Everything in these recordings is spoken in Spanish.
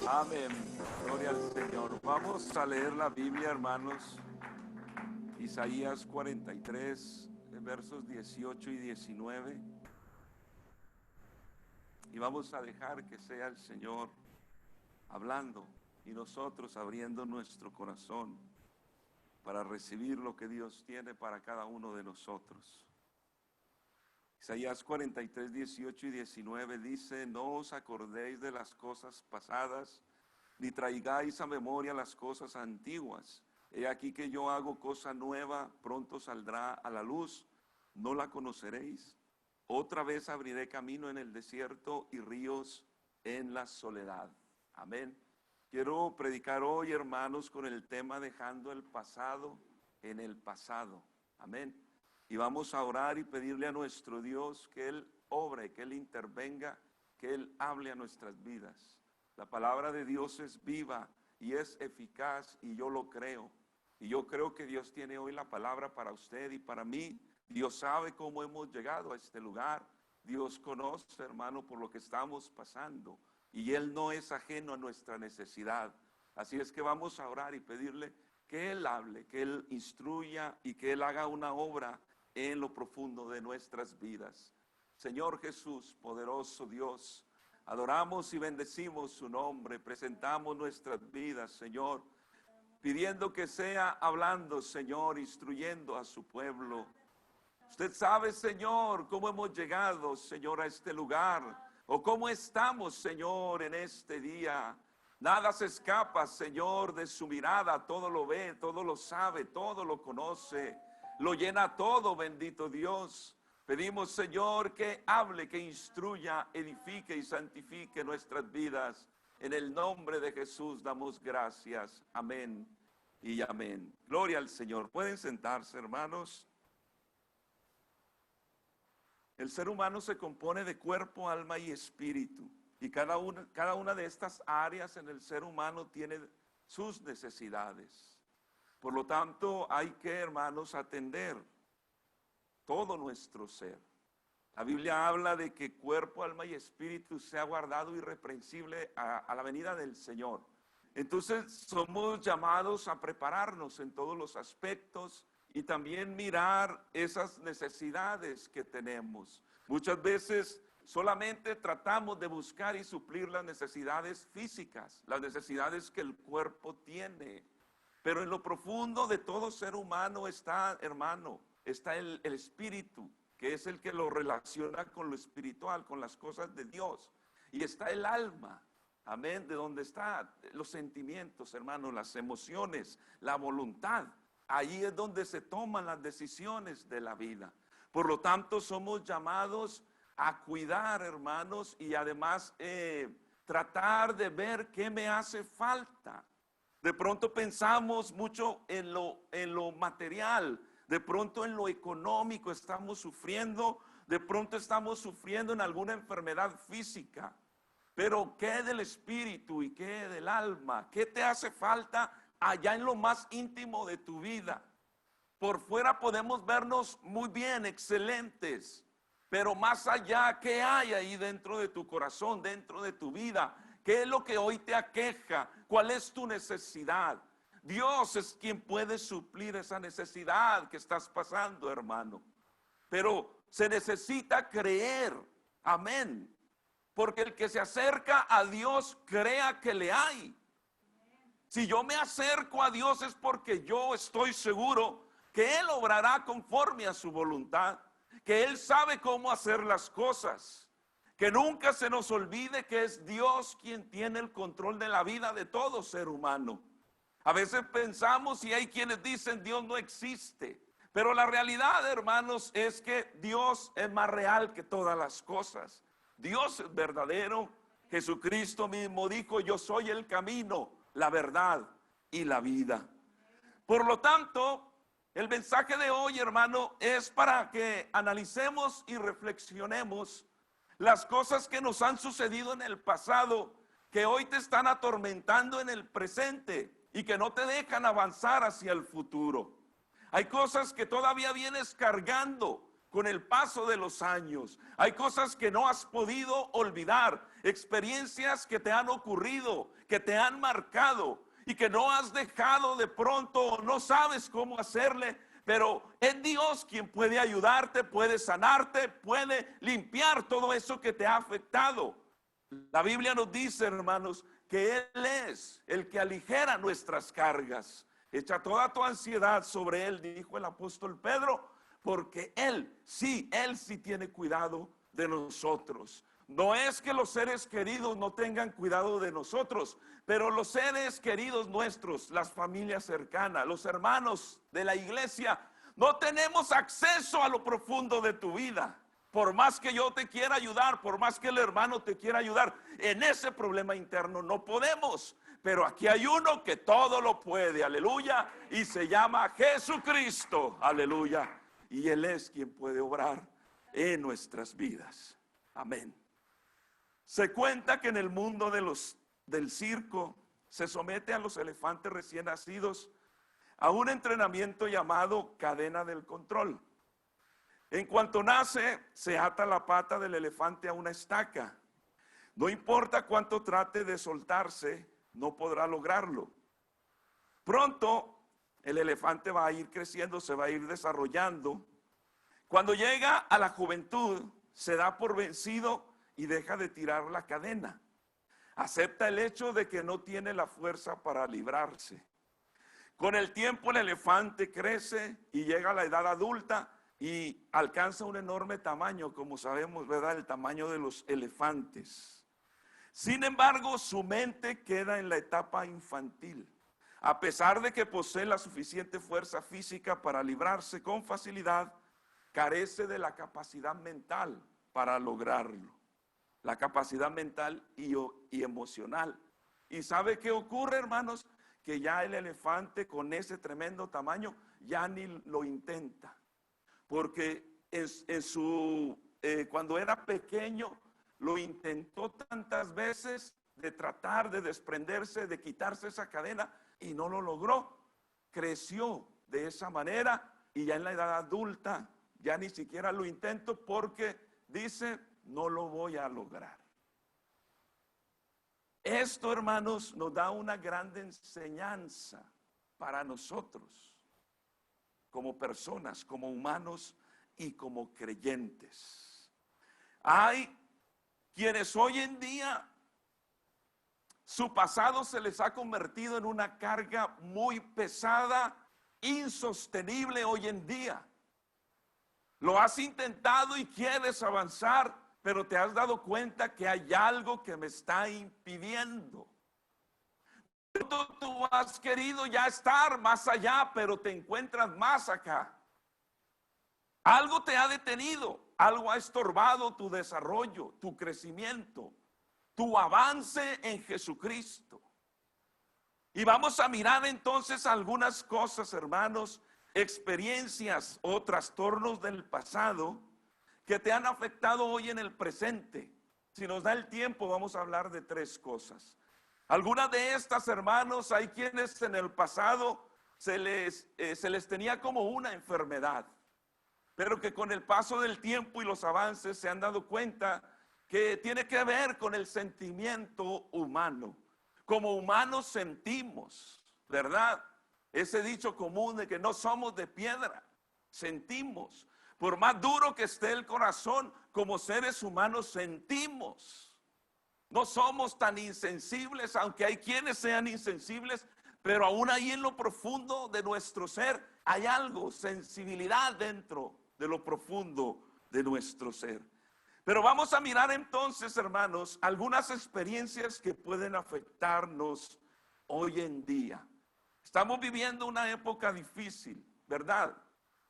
Amén. Gloria al Señor. Vamos a leer la Biblia, hermanos. Isaías 43, versos 18 y 19. Y vamos a dejar que sea el Señor hablando y nosotros abriendo nuestro corazón para recibir lo que Dios tiene para cada uno de nosotros. Isaías 43, 18 y 19 dice: no os acordéis de las cosas pasadas, ni traigáis a memoria las cosas antiguas. He aquí que yo hago cosa nueva, pronto saldrá a la luz, ¿no la conoceréis? Otra vez abriré camino en el desierto y ríos en la soledad. Amén. Quiero predicar hoy, hermanos, con el tema dejando el pasado en el pasado. Amén. Y vamos a orar y pedirle a nuestro Dios que Él obre, que Él intervenga, que Él hable a nuestras vidas. La palabra de Dios es viva y es eficaz, y yo lo creo. Y yo creo que Dios tiene hoy la palabra para usted y para mí. Dios sabe cómo hemos llegado a este lugar. Dios conoce, hermano, por lo que estamos pasando. Y Él no es ajeno a nuestra necesidad. Así es que vamos a orar y pedirle que Él hable, que Él instruya y que Él haga una obra en lo profundo de nuestras vidas. Señor Jesús, poderoso Dios, adoramos y bendecimos su nombre, presentamos nuestras vidas, Señor, pidiendo que sea hablando, Señor, instruyendo a su pueblo. Usted sabe, Señor, cómo hemos llegado, Señor, a este lugar, o cómo estamos, Señor, en este día. Nada se escapa, Señor, de su mirada. Todo lo ve, todo lo sabe, todo lo conoce, lo llena todo, bendito Dios. Pedimos, Señor, que hable, que instruya, edifique y santifique nuestras vidas. En el nombre de Jesús damos gracias. Amén y amén. Gloria al Señor. Pueden sentarse, hermanos. El ser humano se compone de cuerpo, alma y espíritu. Y cada una de estas áreas en el ser humano tiene sus necesidades. Por lo tanto, hay que, hermanos, atender todo nuestro ser. La Biblia habla de que cuerpo, alma y espíritu sea guardado irreprensible a la venida del Señor. Entonces, somos llamados a prepararnos en todos los aspectos y también mirar esas necesidades que tenemos. Muchas veces solamente tratamos de buscar y suplir las necesidades físicas, las necesidades que el cuerpo tiene. Pero en lo profundo de todo ser humano está, hermano, está el espíritu, que es el que lo relaciona con lo espiritual, con las cosas de Dios. Y está el alma, amén, de donde están los sentimientos, hermano, las emociones, la voluntad. Ahí es donde se toman las decisiones de la vida. Por lo tanto, somos llamados a cuidar, hermanos, y además tratar de ver qué me hace falta. De pronto pensamos mucho en lo material, de pronto en lo económico estamos sufriendo, de pronto estamos sufriendo en alguna enfermedad física. Pero ¿qué del espíritu y qué del alma? ¿Qué te hace falta allá en lo más íntimo de tu vida? Por fuera podemos vernos muy bien, excelentes, pero más allá, ¿qué hay ahí dentro de tu corazón, dentro de tu vida? ¿Qué es lo que hoy te aqueja? ¿Cuál es tu necesidad? Dios es quien puede suplir esa necesidad que estás pasando, hermano. Pero se necesita creer, amén. Porque el que se acerca a Dios crea que le hay. Si yo me acerco a Dios es porque yo estoy seguro que Él obrará conforme a su voluntad, que Él sabe cómo hacer las cosas, que nunca se nos olvide que es Dios quien tiene el control de la vida de todo ser humano. A veces pensamos y hay quienes dicen Dios no existe, pero la realidad, hermanos, es que Dios es más real que todas las cosas. Dios es verdadero. Jesucristo mismo dijo: yo soy el camino, la verdad y la vida. Por lo tanto, el mensaje de hoy, hermano, es para que analicemos y reflexionemos las cosas que nos han sucedido en el pasado, que hoy te están atormentando en el presente y que no te dejan avanzar hacia el futuro. Hay cosas que todavía vienes cargando con el paso de los años. Hay cosas que no has podido olvidar. experiencias que te han ocurrido, que te han marcado y que no has dejado de pronto, no sabes cómo hacerle, pero es Dios quien puede ayudarte, puede sanarte, puede limpiar todo eso que te ha afectado. La Biblia nos dice, hermanos, que Él es el que aligera nuestras cargas. Echa toda tu ansiedad sobre Él, dijo el apóstol Pedro, porque Él sí tiene cuidado de nosotros. No es que los seres queridos no tengan cuidado de nosotros, pero los seres queridos nuestros, las familias cercanas, los hermanos de la iglesia, no tenemos acceso a lo profundo de tu vida. Por más que yo te quiera ayudar, por más que el hermano te quiera ayudar, en ese problema interno no podemos. Pero aquí hay uno que todo lo puede, aleluya, y se llama Jesucristo, aleluya. Y Él es quien puede obrar en nuestras vidas. Amén. Se cuenta que en el mundo del circo se somete a los elefantes recién nacidos a un entrenamiento llamado cadena del control. En cuanto nace, se ata la pata del elefante a una estaca. No importa cuánto trate de soltarse, no podrá lograrlo. Pronto, el elefante va a ir creciendo, se va a ir desarrollando. Cuando llega a la juventud, se da por vencido y deja de tirar la cadena. Acepta el hecho de que no tiene la fuerza para librarse. Con el tiempo el elefante crece y llega a la edad adulta y alcanza un enorme tamaño, como sabemos, ¿verdad? El tamaño de los elefantes. Sin embargo, su mente queda en la etapa infantil. A pesar de que posee la suficiente fuerza física para librarse con facilidad, carece de la capacidad mental para lograrlo. La capacidad mental y emocional. ¿Y sabe qué ocurre, hermanos? Que ya el elefante con ese tremendo tamaño ya ni lo intenta. Porque cuando era pequeño lo intentó tantas veces de tratar de desprenderse, de quitarse esa cadena y no lo logró. Creció de esa manera y ya en la edad adulta ya ni siquiera lo intento porque dice, no lo voy a lograr. Esto, hermanos, nos da una gran enseñanza para nosotros, como personas, como humanos y como creyentes. Hay quienes hoy en día su pasado se les ha convertido en una carga muy pesada, insostenible hoy en día. Lo has intentado y quieres avanzar, pero te has dado cuenta que hay algo que me está impidiendo. Tú has querido ya estar más allá, pero te encuentras más acá. Algo te ha detenido, algo ha estorbado tu desarrollo, tu crecimiento, tu avance en Jesucristo. Y vamos a mirar entonces algunas cosas, hermanos, experiencias o trastornos del pasado que te han afectado hoy en el presente. Si nos da el tiempo, vamos a hablar de 3 cosas. Algunas de estas, hermanos, hay quienes en el pasado se les tenía como una enfermedad, pero que con el paso del tiempo y los avances se han dado cuenta que tiene que ver con el sentimiento humano. Como humanos sentimos, ¿verdad? Ese dicho común de que no somos de piedra, sentimos. Por más duro que esté el corazón, como seres humanos sentimos. No somos tan insensibles, aunque hay quienes sean insensibles, pero aún ahí en lo profundo de nuestro ser hay algo, sensibilidad dentro de lo profundo de nuestro ser. Pero vamos a mirar entonces, hermanos, algunas experiencias que pueden afectarnos hoy en día. Estamos viviendo una época difícil, ¿verdad?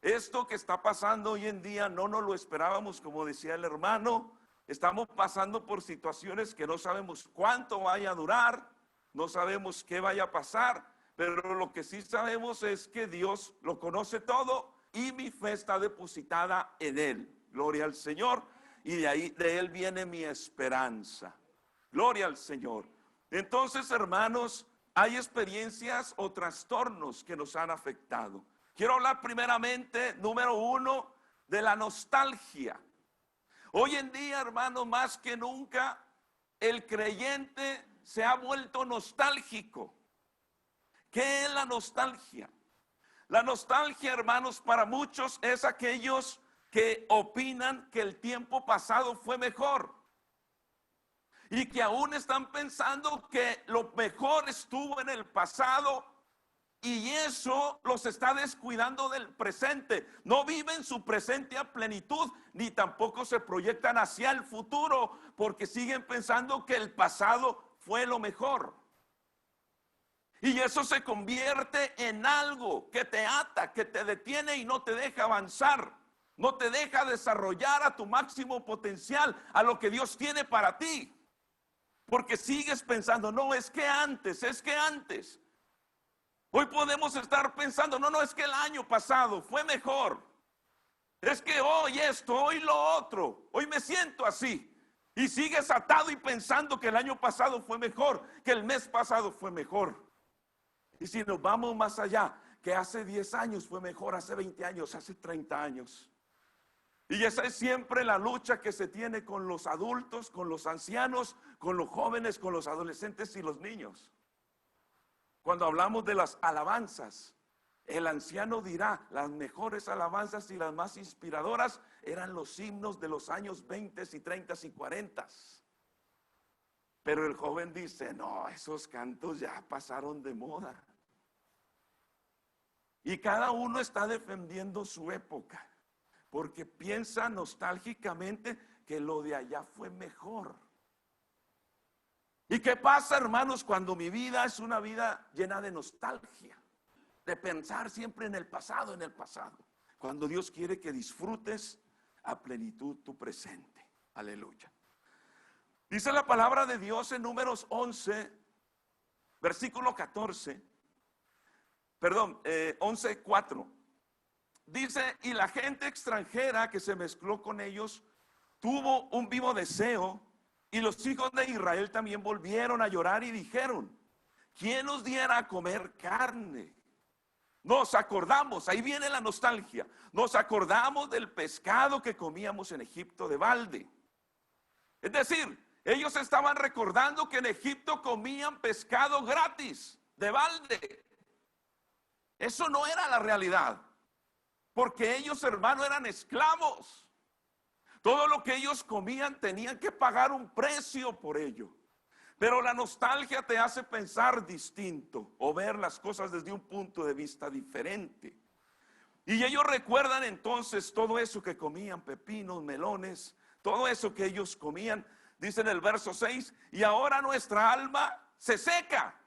Esto que está pasando hoy en día no nos lo esperábamos, como decía el hermano. Estamos pasando por situaciones que no sabemos cuánto vaya a durar, no sabemos qué vaya a pasar, pero lo que sí sabemos es que Dios lo conoce todo y mi fe está depositada en Él. Gloria al Señor. Y de Él viene mi esperanza. Gloria al Señor. Entonces, hermanos, hay experiencias o trastornos que nos han afectado. Quiero hablar primeramente, número 1, de la nostalgia. Hoy en día, hermanos, más que nunca, el creyente se ha vuelto nostálgico. ¿Qué es la nostalgia? La nostalgia, hermanos, para muchos es aquellos que opinan que el tiempo pasado fue mejor y que aún están pensando que lo mejor estuvo en el pasado y eso los está descuidando del presente. No viven su presente a plenitud ni tampoco se proyectan hacia el futuro porque siguen pensando que el pasado fue lo mejor. Y eso se convierte en algo que te ata, que te detiene y no te deja avanzar. No te deja desarrollar a tu máximo potencial, a lo que Dios tiene para ti. Porque sigues pensando, no, es que antes, es que antes. Hoy podemos estar pensando, no, es que el año pasado fue mejor. Es que hoy esto, hoy lo otro. Hoy me siento así. Y sigues atado y pensando que el año pasado fue mejor, que el mes pasado fue mejor. Y si nos vamos más allá, que hace 10 años fue mejor, hace 20 años, hace 30 años. Y esa es siempre la lucha que se tiene con los adultos, con los ancianos, con los jóvenes, con los adolescentes y los niños. Cuando hablamos de las alabanzas, el anciano dirá, las mejores alabanzas y las más inspiradoras eran los himnos de los años 20 y 30 y 40. Pero el joven dice, no, esos cantos ya pasaron de moda. Y cada uno está defendiendo su época, porque piensa nostálgicamente que lo de allá fue mejor. ¿Y qué pasa, hermanos, cuando mi vida es una vida llena de nostalgia? De pensar siempre en el pasado, cuando Dios quiere que disfrutes a plenitud tu presente. Aleluya. Dice la palabra de Dios en Números 11, versículo 14, 11:4. Dice, y la gente extranjera que se mezcló con ellos tuvo un vivo deseo, y los hijos de Israel también volvieron a llorar y dijeron, ¿quién nos diera a comer carne? Nos acordamos, ahí viene la nostalgia, nos acordamos del pescado que comíamos en Egipto de balde. Es decir, ellos estaban recordando que en Egipto comían pescado gratis, de balde. Eso no era la realidad, porque ellos, hermano, eran esclavos. Todo lo que ellos comían tenían que pagar un precio por ello. Pero la nostalgia te hace pensar distinto o ver las cosas desde un punto de vista diferente. Y ellos recuerdan entonces todo eso que comían, pepinos, melones, todo eso que ellos comían. Dice en el verso 6, y ahora nuestra alma se seca.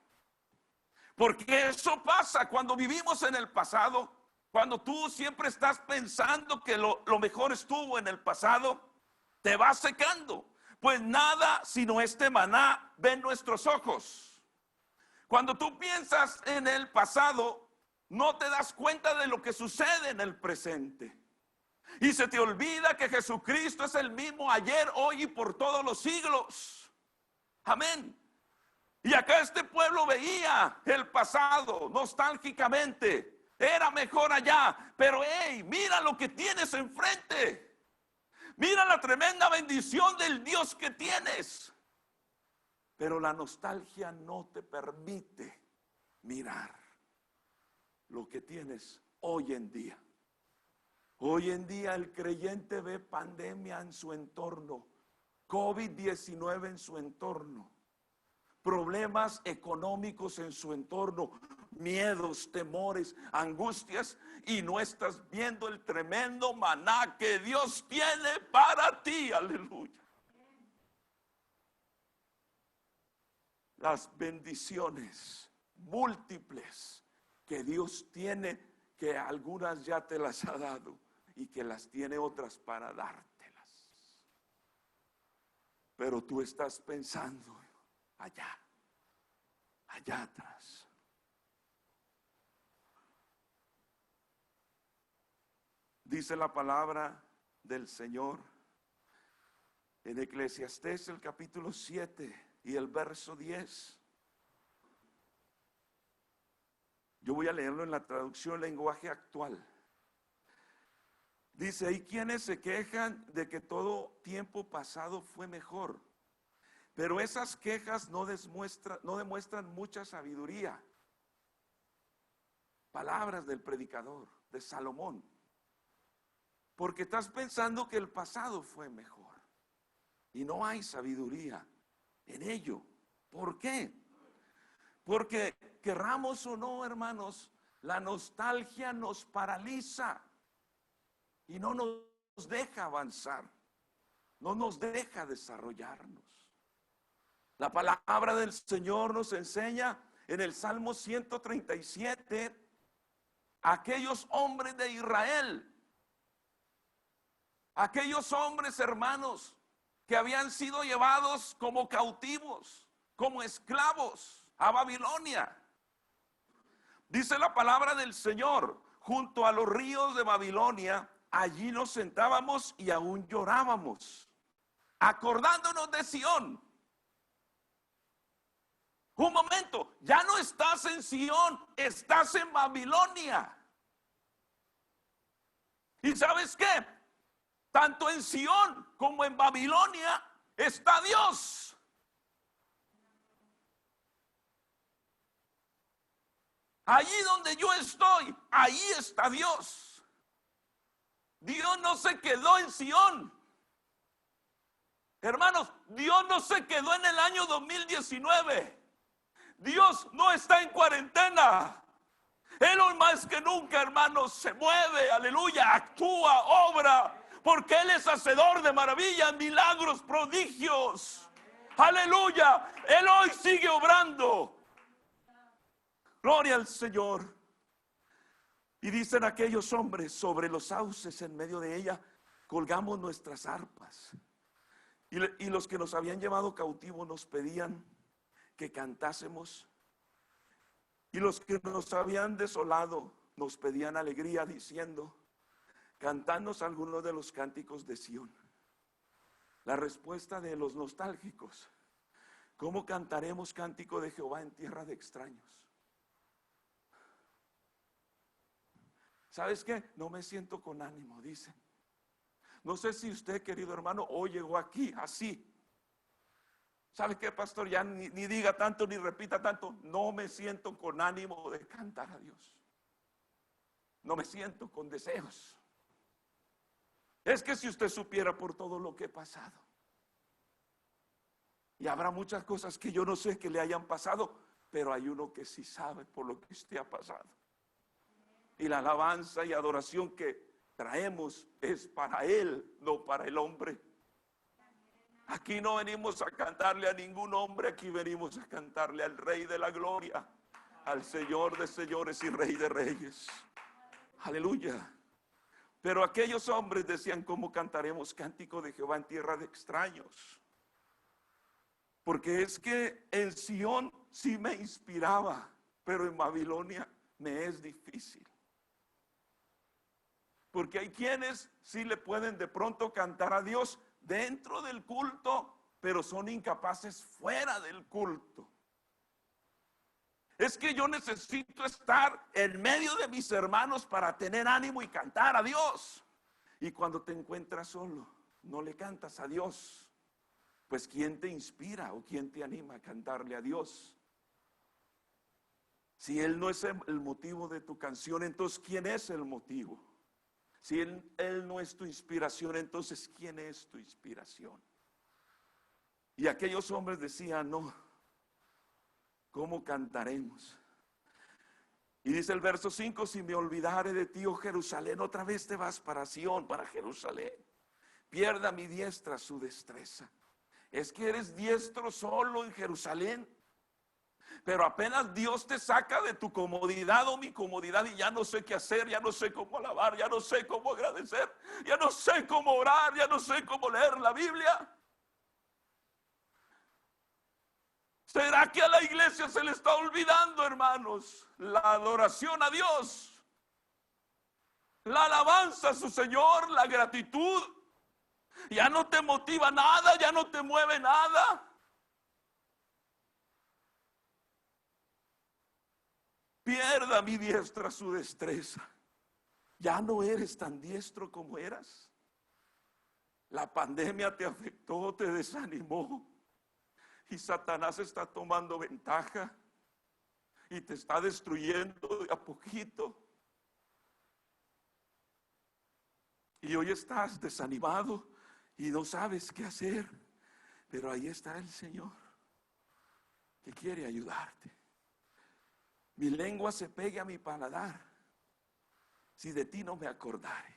Porque eso pasa cuando vivimos en el pasado. Cuando tú siempre estás pensando que lo mejor estuvo en el pasado, te vas secando. Pues nada sino este maná ven nuestros ojos. Cuando tú piensas en el pasado, no te das cuenta de lo que sucede en el presente. Y se te olvida que Jesucristo es el mismo ayer, hoy y por todos los siglos. Amén. Y acá este pueblo veía el pasado nostálgicamente. Era mejor allá, pero hey, mira lo que tienes enfrente. Mira la tremenda bendición del Dios que tienes. Pero la nostalgia no te permite mirar lo que tienes hoy en día. Hoy en día el creyente ve pandemia en su entorno, COVID-19 en su entorno, problemas económicos en su entorno, miedos, temores, angustias, y no estás viendo el tremendo maná que Dios tiene para ti. Aleluya. Las bendiciones múltiples que Dios tiene, que algunas ya te las ha dado y que las tiene otras para dártelas. Pero tú estás pensando allá atrás. Dice la palabra del Señor en Eclesiastés el capítulo 7 y el verso 10. Yo voy a leerlo en la traducción lenguaje actual. Dice, hay quienes se quejan de que todo tiempo pasado fue mejor. Pero esas quejas no demuestran mucha sabiduría. Palabras del predicador, de Salomón. Porque estás pensando que el pasado fue mejor. Y no hay sabiduría en ello. ¿Por qué? Porque querramos o no, hermanos, la nostalgia nos paraliza y no nos deja avanzar, no nos deja desarrollarnos. La palabra del Señor nos enseña en el Salmo 137, aquellos hombres de Israel, aquellos hombres, hermanos, que habían sido llevados como cautivos, como esclavos a Babilonia. Dice la palabra del Señor: junto a los ríos de Babilonia, allí nos sentábamos y aún llorábamos, acordándonos de Sión. Un momento, ya no estás en Sión, estás en Babilonia. ¿Y sabes qué? Tanto en Sión como en Babilonia está Dios. Allí donde yo estoy, ahí está Dios. Dios no se quedó en Sión. Hermanos, Dios no se quedó en el año 2019. Dios no está en cuarentena. Él hoy más que nunca, hermanos, se mueve, aleluya, actúa, obra, porque Él es hacedor de maravillas, milagros, prodigios. Aleluya, Él hoy sigue obrando. Gloria al Señor. Y dicen aquellos hombres: sobre los sauces en medio de ella colgamos nuestras arpas. Y los que nos habían llevado cautivos nos pedían que cantásemos. Y los que nos habían desolado nos pedían alegría, diciendo: cantadnos algunos de los cánticos de Sión. La respuesta de los nostálgicos: ¿cómo cantaremos cántico de Jehová en tierra de extraños? ¿Sabes qué? No me siento con ánimo, dicen. No sé si usted, querido hermano, hoy llegó aquí así. ¿Sabe qué, pastor? Ya ni diga tanto, ni repita tanto. No me siento con ánimo de cantar a Dios. No me siento con deseos. Es que si usted supiera por todo lo que he pasado. Y habrá muchas cosas que yo no sé que le hayan pasado, pero hay uno que sí sabe por lo que usted ha pasado. Y la alabanza y adoración que traemos es para Él, no para el hombre. Aquí no venimos a cantarle a ningún hombre, aquí venimos a cantarle al Rey de la Gloria, al Señor de señores y Rey de reyes. Aleluya. Pero aquellos hombres decían: ¿cómo cantaremos cántico de Jehová en tierra de extraños? Porque es que en Sión sí me inspiraba, pero en Babilonia me es difícil. Porque hay quienes sí le pueden de pronto cantar a Dios dentro del culto, pero son incapaces fuera del culto. Es que yo necesito estar en medio de mis hermanos para tener ánimo y cantar a Dios. Y cuando te encuentras solo, no le cantas a Dios. Pues ¿quién te inspira o quién te anima a cantarle a Dios? Si Él no es el motivo de tu canción, entonces ¿quién es el motivo? Si él no es tu inspiración, entonces ¿quién es tu inspiración? Y aquellos hombres decían: no, ¿cómo cantaremos? Y dice el verso 5: si me olvidare de ti, oh Jerusalén, otra vez te vas para Sión, para Jerusalén. Pierda mi diestra su destreza. Es que eres diestro solo en Jerusalén. Pero apenas Dios te saca de tu comodidad o mi comodidad y ya no sé qué hacer, ya no sé cómo alabar, ya no sé cómo agradecer, ya no sé cómo orar, ya no sé cómo leer la Biblia. ¿Será que a la iglesia se le está olvidando, hermanos, la adoración a Dios, la alabanza a su Señor, la gratitud? Ya no te motiva nada, ya no te mueve nada. Pierda mi diestra su destreza. Ya no eres tan diestro como eras. La pandemia te afectó, te desanimó. y Satanás está tomando ventaja y te está destruyendo de a poquito. Y hoy estás desanimado y no sabes qué hacer, pero ahí está el Señor que quiere ayudarte. Mi lengua se pegue a mi paladar si de ti no me acordare.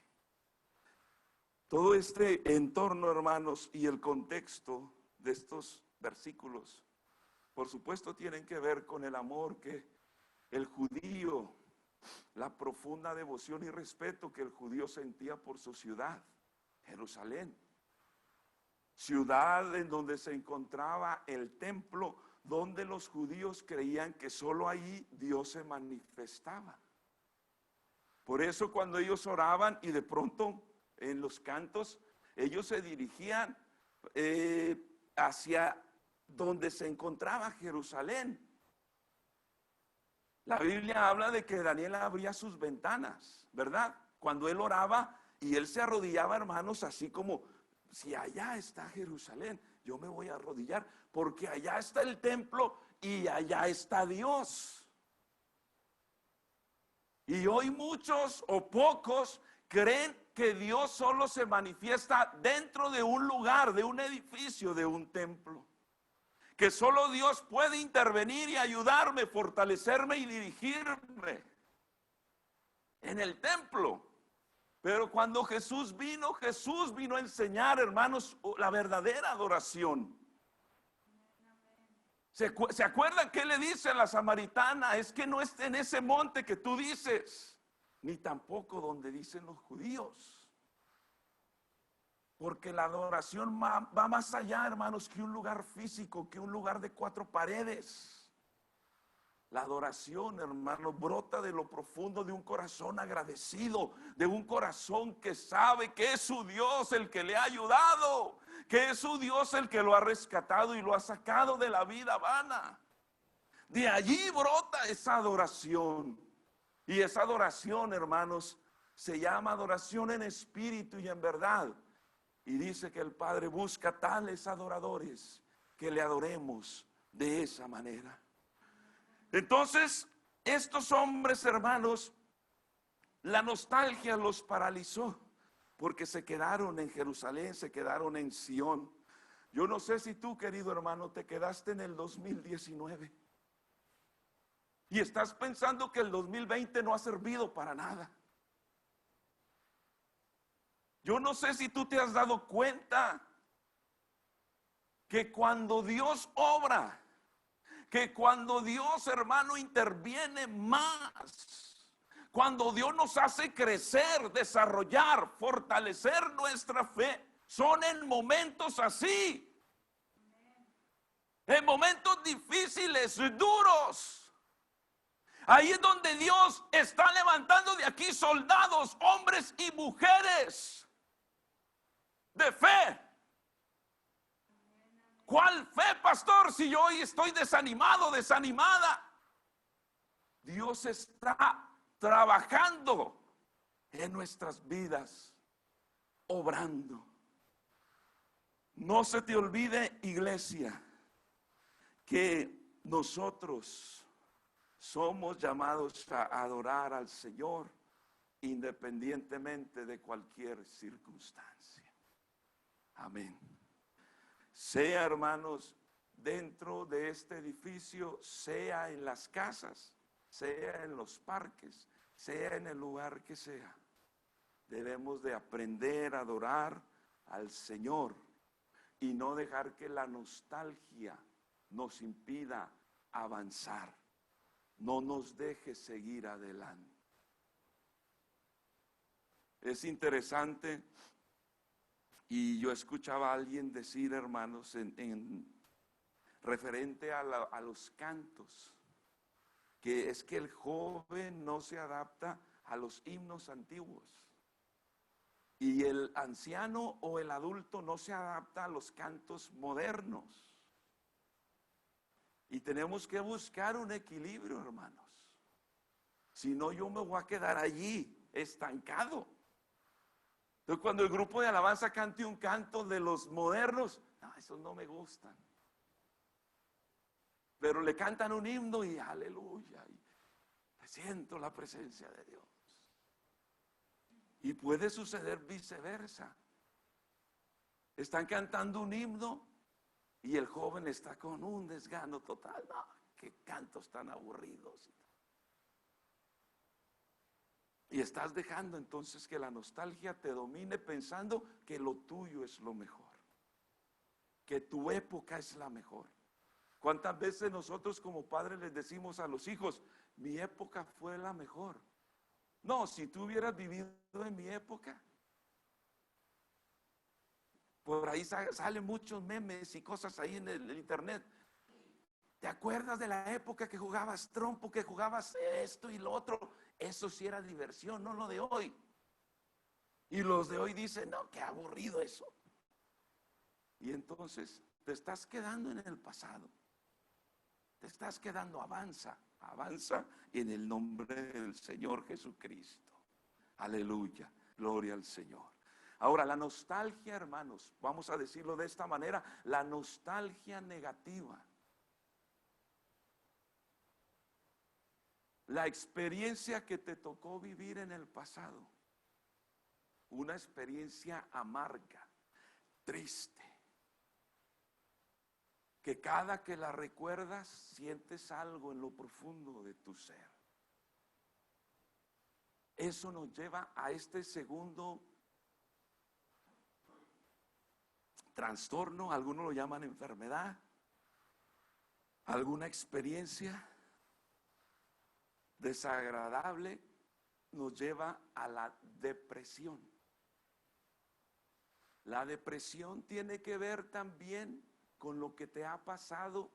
Todo este entorno, hermanos, y el contexto de estos versículos, por supuesto, tienen que ver con el amor que el judío, la profunda devoción y respeto que el judío sentía por su ciudad, Jerusalén. Ciudad en donde se encontraba el templo, donde los judíos creían que solo ahí Dios se manifestaba. Por eso cuando ellos oraban y de pronto en los cantos, ellos se dirigían hacia donde se encontraba Jerusalén. La Biblia habla de que Daniel abría sus ventanas, ¿verdad? Cuando él oraba y él se arrodillaba, hermanos, así como si allá está Jerusalén, yo me voy a arrodillar porque allá está el templo y allá está Dios. Y hoy muchos o pocos creen que Dios solo se manifiesta dentro de un lugar, de un edificio, de un templo. Que solo Dios puede intervenir y ayudarme, fortalecerme y dirigirme en el templo. Pero cuando Jesús vino a enseñar, hermanos, la verdadera adoración. ¿Se acuerdan qué le dice a la samaritana? Es que no esté en ese monte que tú dices, ni tampoco donde dicen los judíos. Porque la adoración va más allá, hermanos, que un lugar físico, que un lugar de 4 paredes. La adoración, hermano, brota de lo profundo de un corazón agradecido, de un corazón que sabe que es su Dios el que le ha ayudado, que es su Dios el que lo ha rescatado y lo ha sacado de la vida vana. De allí brota esa adoración. Y esa adoración, hermanos, se llama adoración en espíritu y en verdad. Y dice que el Padre busca tales adoradores que le adoremos de esa manera. Entonces, estos hombres, hermanos, la nostalgia los paralizó porque se quedaron en Jerusalén, se quedaron en Sión. Yo no sé si tú, querido hermano, te quedaste en el 2019 y estás pensando que el 2020 no ha servido para nada. Yo no sé si tú te has dado cuenta que cuando Dios obra, que cuando Dios, hermano, interviene más, cuando Dios nos hace crecer, desarrollar, fortalecer nuestra fe, son en momentos así, en momentos difíciles, duros. Ahí es donde Dios está levantando de aquí soldados, hombres y mujeres de fe. ¿Cuál fe, pastor? Si yo hoy estoy desanimado, desanimada. Dios está trabajando en nuestras vidas, obrando. No se te olvide, iglesia, que nosotros somos llamados a adorar al Señor independientemente de cualquier circunstancia. Amén. Sea, hermanos, dentro de este edificio, sea en las casas, sea en los parques, sea en el lugar que sea, debemos de aprender a adorar al Señor y no dejar que la nostalgia nos impida avanzar, no nos deje seguir adelante. Es interesante. Y yo escuchaba a alguien decir, hermanos, en referente a los cantos, que es que el joven no se adapta a los himnos antiguos y el anciano o el adulto no se adapta a los cantos modernos. Y tenemos que buscar un equilibrio, hermanos. Si no, yo me voy a quedar allí, estancado. Entonces, cuando el grupo de alabanza cante un canto de los modernos, no, esos no me gustan. pero le cantan un himno y aleluya, y siento la presencia de Dios. Y puede suceder viceversa. Están cantando un himno y el joven está con un desgano total. No, qué cantos tan aburridos. Y estás dejando entonces que la nostalgia te domine pensando que lo tuyo es lo mejor, que tu época es la mejor. ¿Cuántas veces nosotros como padres les decimos a los hijos, mi época fue la mejor? No, si tú hubieras vivido en mi época. Por ahí salen muchos memes y cosas ahí en el internet. ¿Te acuerdas de la época que jugabas trompo, que jugabas esto y lo otro? Eso sí era diversión, no lo de hoy. Y los de hoy dicen, no, qué aburrido eso. Y entonces te estás quedando en el pasado. Te estás quedando, avanza en el nombre del Señor Jesucristo. Aleluya, gloria al Señor. Ahora, la nostalgia, hermanos, vamos a decirlo de esta manera, la nostalgia negativa. La experiencia que te tocó vivir en el pasado, una experiencia amarga, triste, que cada que la recuerdas sientes algo en lo profundo de tu ser. Eso nos lleva a este segundo trastorno, algunos lo llaman enfermedad, alguna experiencia desagradable nos lleva a la depresión. La depresión tiene que ver también con lo que te ha pasado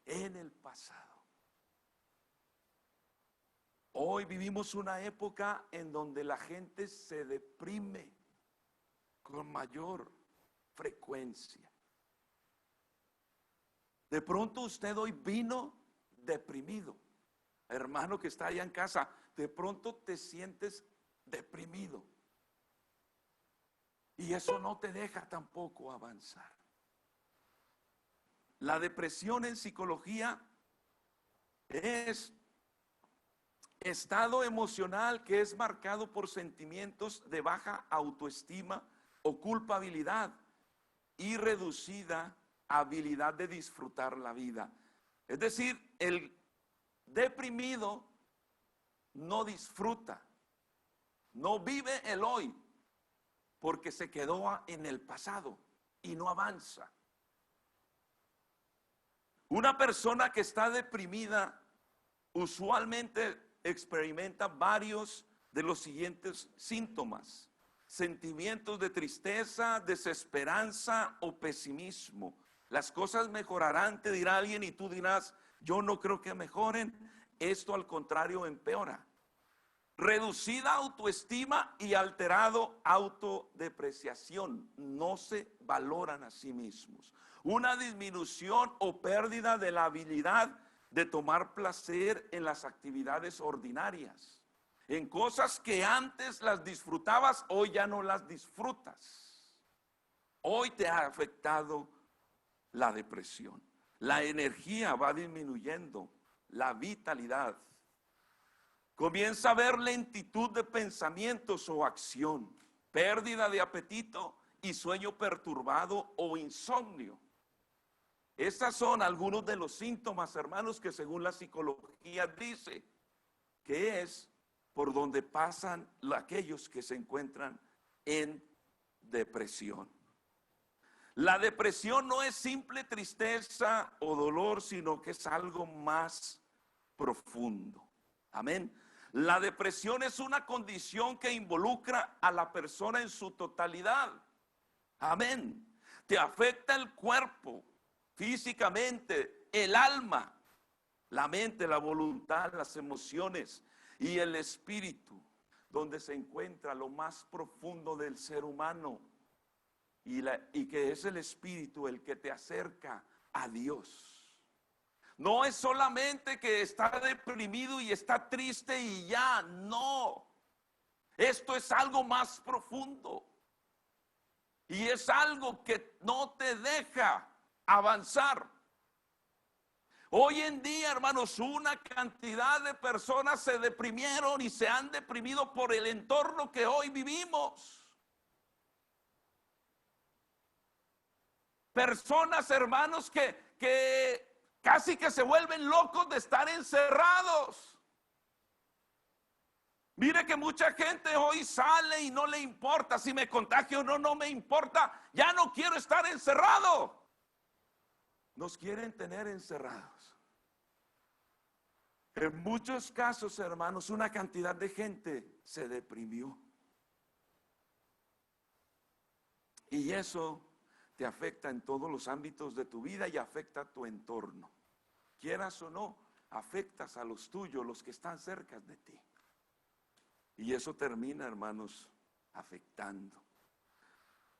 en el pasado. Hoy vivimos una época en donde la gente se deprime con mayor frecuencia. De pronto usted hoy vino deprimido. Hermano que está allá en casa, de pronto te sientes deprimido. Y eso no te deja tampoco avanzar. La depresión en psicología es estado emocional que es marcado por sentimientos de baja autoestima o culpabilidad y reducida habilidad de disfrutar la vida. Es decir, el deprimido no disfruta, no vive el hoy, porque se quedó en el pasado y no avanza. Una persona que está deprimida usualmente experimenta varios de los siguientes síntomas: sentimientos de tristeza, desesperanza o pesimismo. Las cosas mejorarán, te dirá alguien, y tú dirás, yo no creo que mejoren. Esto al contrario empeora. Reducida autoestima y alterado autodepreciación. No se valoran a sí mismos. Una disminución o pérdida de la habilidad de tomar placer en las actividades ordinarias. En cosas que antes las disfrutabas, hoy ya no las disfrutas. Hoy te ha afectado la depresión. La energía va disminuyendo, la vitalidad. Comienza a haber lentitud de pensamientos o acción, pérdida de apetito y sueño perturbado o insomnio. Estos son algunos de los síntomas, hermanos, que según la psicología dice que es por donde pasan aquellos que se encuentran en depresión. La depresión no es simple tristeza o dolor, sino que es algo más profundo. Amén. La depresión es una condición que involucra a la persona en su totalidad. Amén. Te afecta el cuerpo, físicamente, el alma, la mente, la voluntad, las emociones y el espíritu, donde se encuentra lo más profundo del ser humano y que es el espíritu el que te acerca a Dios. No es solamente que está deprimido y está triste y ya, no. Esto es algo más profundo. Y es algo que no te deja avanzar. Hoy en día, hermanos, una cantidad de personas se deprimieron y se han deprimido por el entorno que hoy vivimos. Personas, hermanos, que casi que se vuelven locos de estar encerrados. Mire que mucha gente hoy sale y no le importa si me contagio o no, no me importa. Ya no quiero estar encerrado. Nos quieren tener encerrados. En muchos casos, hermanos, una cantidad de gente se deprimió. Y eso te afecta en todos los ámbitos de tu vida y afecta a tu entorno. Quieras o no, afectas a los tuyos, los que están cerca de ti. Y eso termina, hermanos, afectando.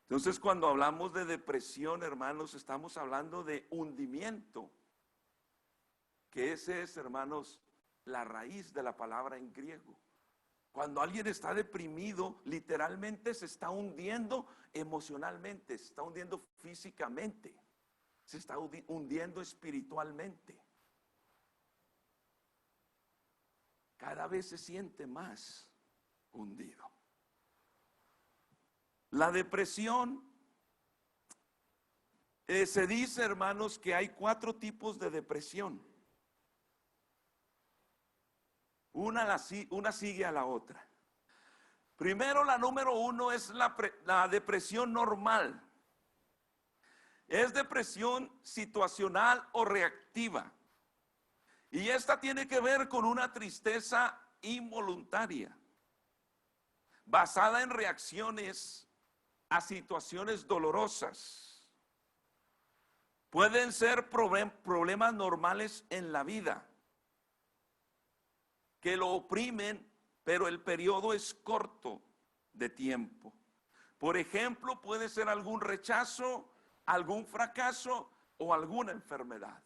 Entonces, cuando hablamos de depresión, hermanos, estamos hablando de hundimiento. Que ese es, hermanos, la raíz de la palabra en griego. Cuando alguien está deprimido, literalmente se está hundiendo emocionalmente, se está hundiendo físicamente, se está hundiendo espiritualmente. Cada vez se siente más hundido. La depresión, se dice, hermanos, que hay 4 tipos de depresión. Una sigue a la otra. Primero, la número 1 es la depresión normal. Es depresión situacional o reactiva. Y esta tiene que ver con una tristeza involuntaria, basada en reacciones a situaciones dolorosas. Pueden ser problemas normales en la vida que lo oprimen, pero el periodo es corto de tiempo. Por ejemplo, puede ser algún rechazo, algún fracaso o alguna enfermedad.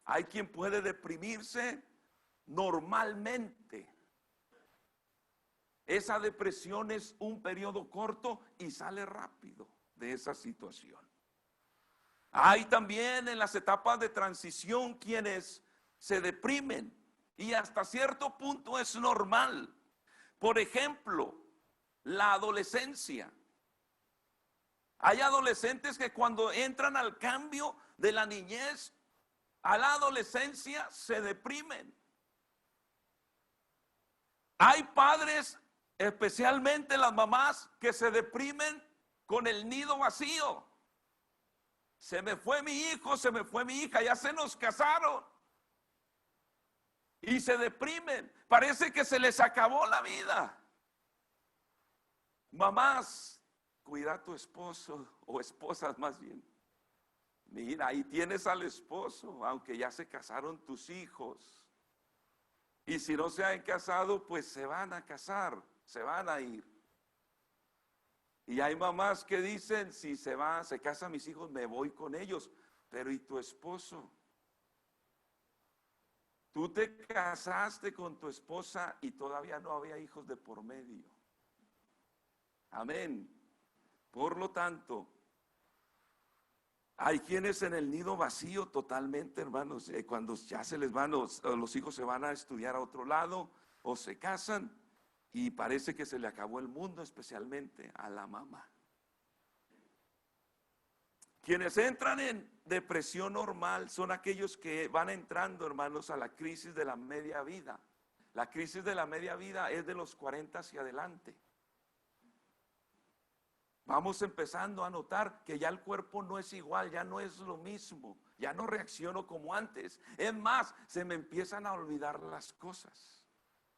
Hay quien puede deprimirse normalmente. Esa depresión es un periodo corto y sale rápido de esa situación. Hay también en las etapas de transición quienes se deprimen y hasta cierto punto es normal. Por ejemplo, la adolescencia. Hay adolescentes que cuando entran al cambio de la niñez a la adolescencia se deprimen. Hay padres, especialmente las mamás, que se deprimen con el nido vacío. Se me fue mi hijo, se me fue mi hija, ya se nos casaron. Y se deprimen. Parece que se les acabó la vida. Mamás, cuida a tu esposo o esposas más bien. Mira, ahí tienes al esposo, aunque ya se casaron tus hijos. Y si no se han casado, pues se van a casar, se van a ir. Y hay mamás que dicen, si se casan mis hijos, me voy con ellos. Pero ¿y tu esposo? Tú te casaste con tu esposa y todavía no había hijos de por medio. Amén. Por lo tanto, hay quienes en el nido vacío totalmente, hermanos, cuando ya se les van los hijos se van a estudiar a otro lado o se casan y parece que se le acabó el mundo, especialmente a la mamá. Quienes entran en depresión normal son aquellos que van entrando, hermanos, a la crisis de la media vida. La crisis de la media vida es de los 40 hacia adelante. Vamos empezando a notar que ya el cuerpo no es igual, ya no es lo mismo, ya no reacciono como antes. Es más, se me empiezan a olvidar las cosas.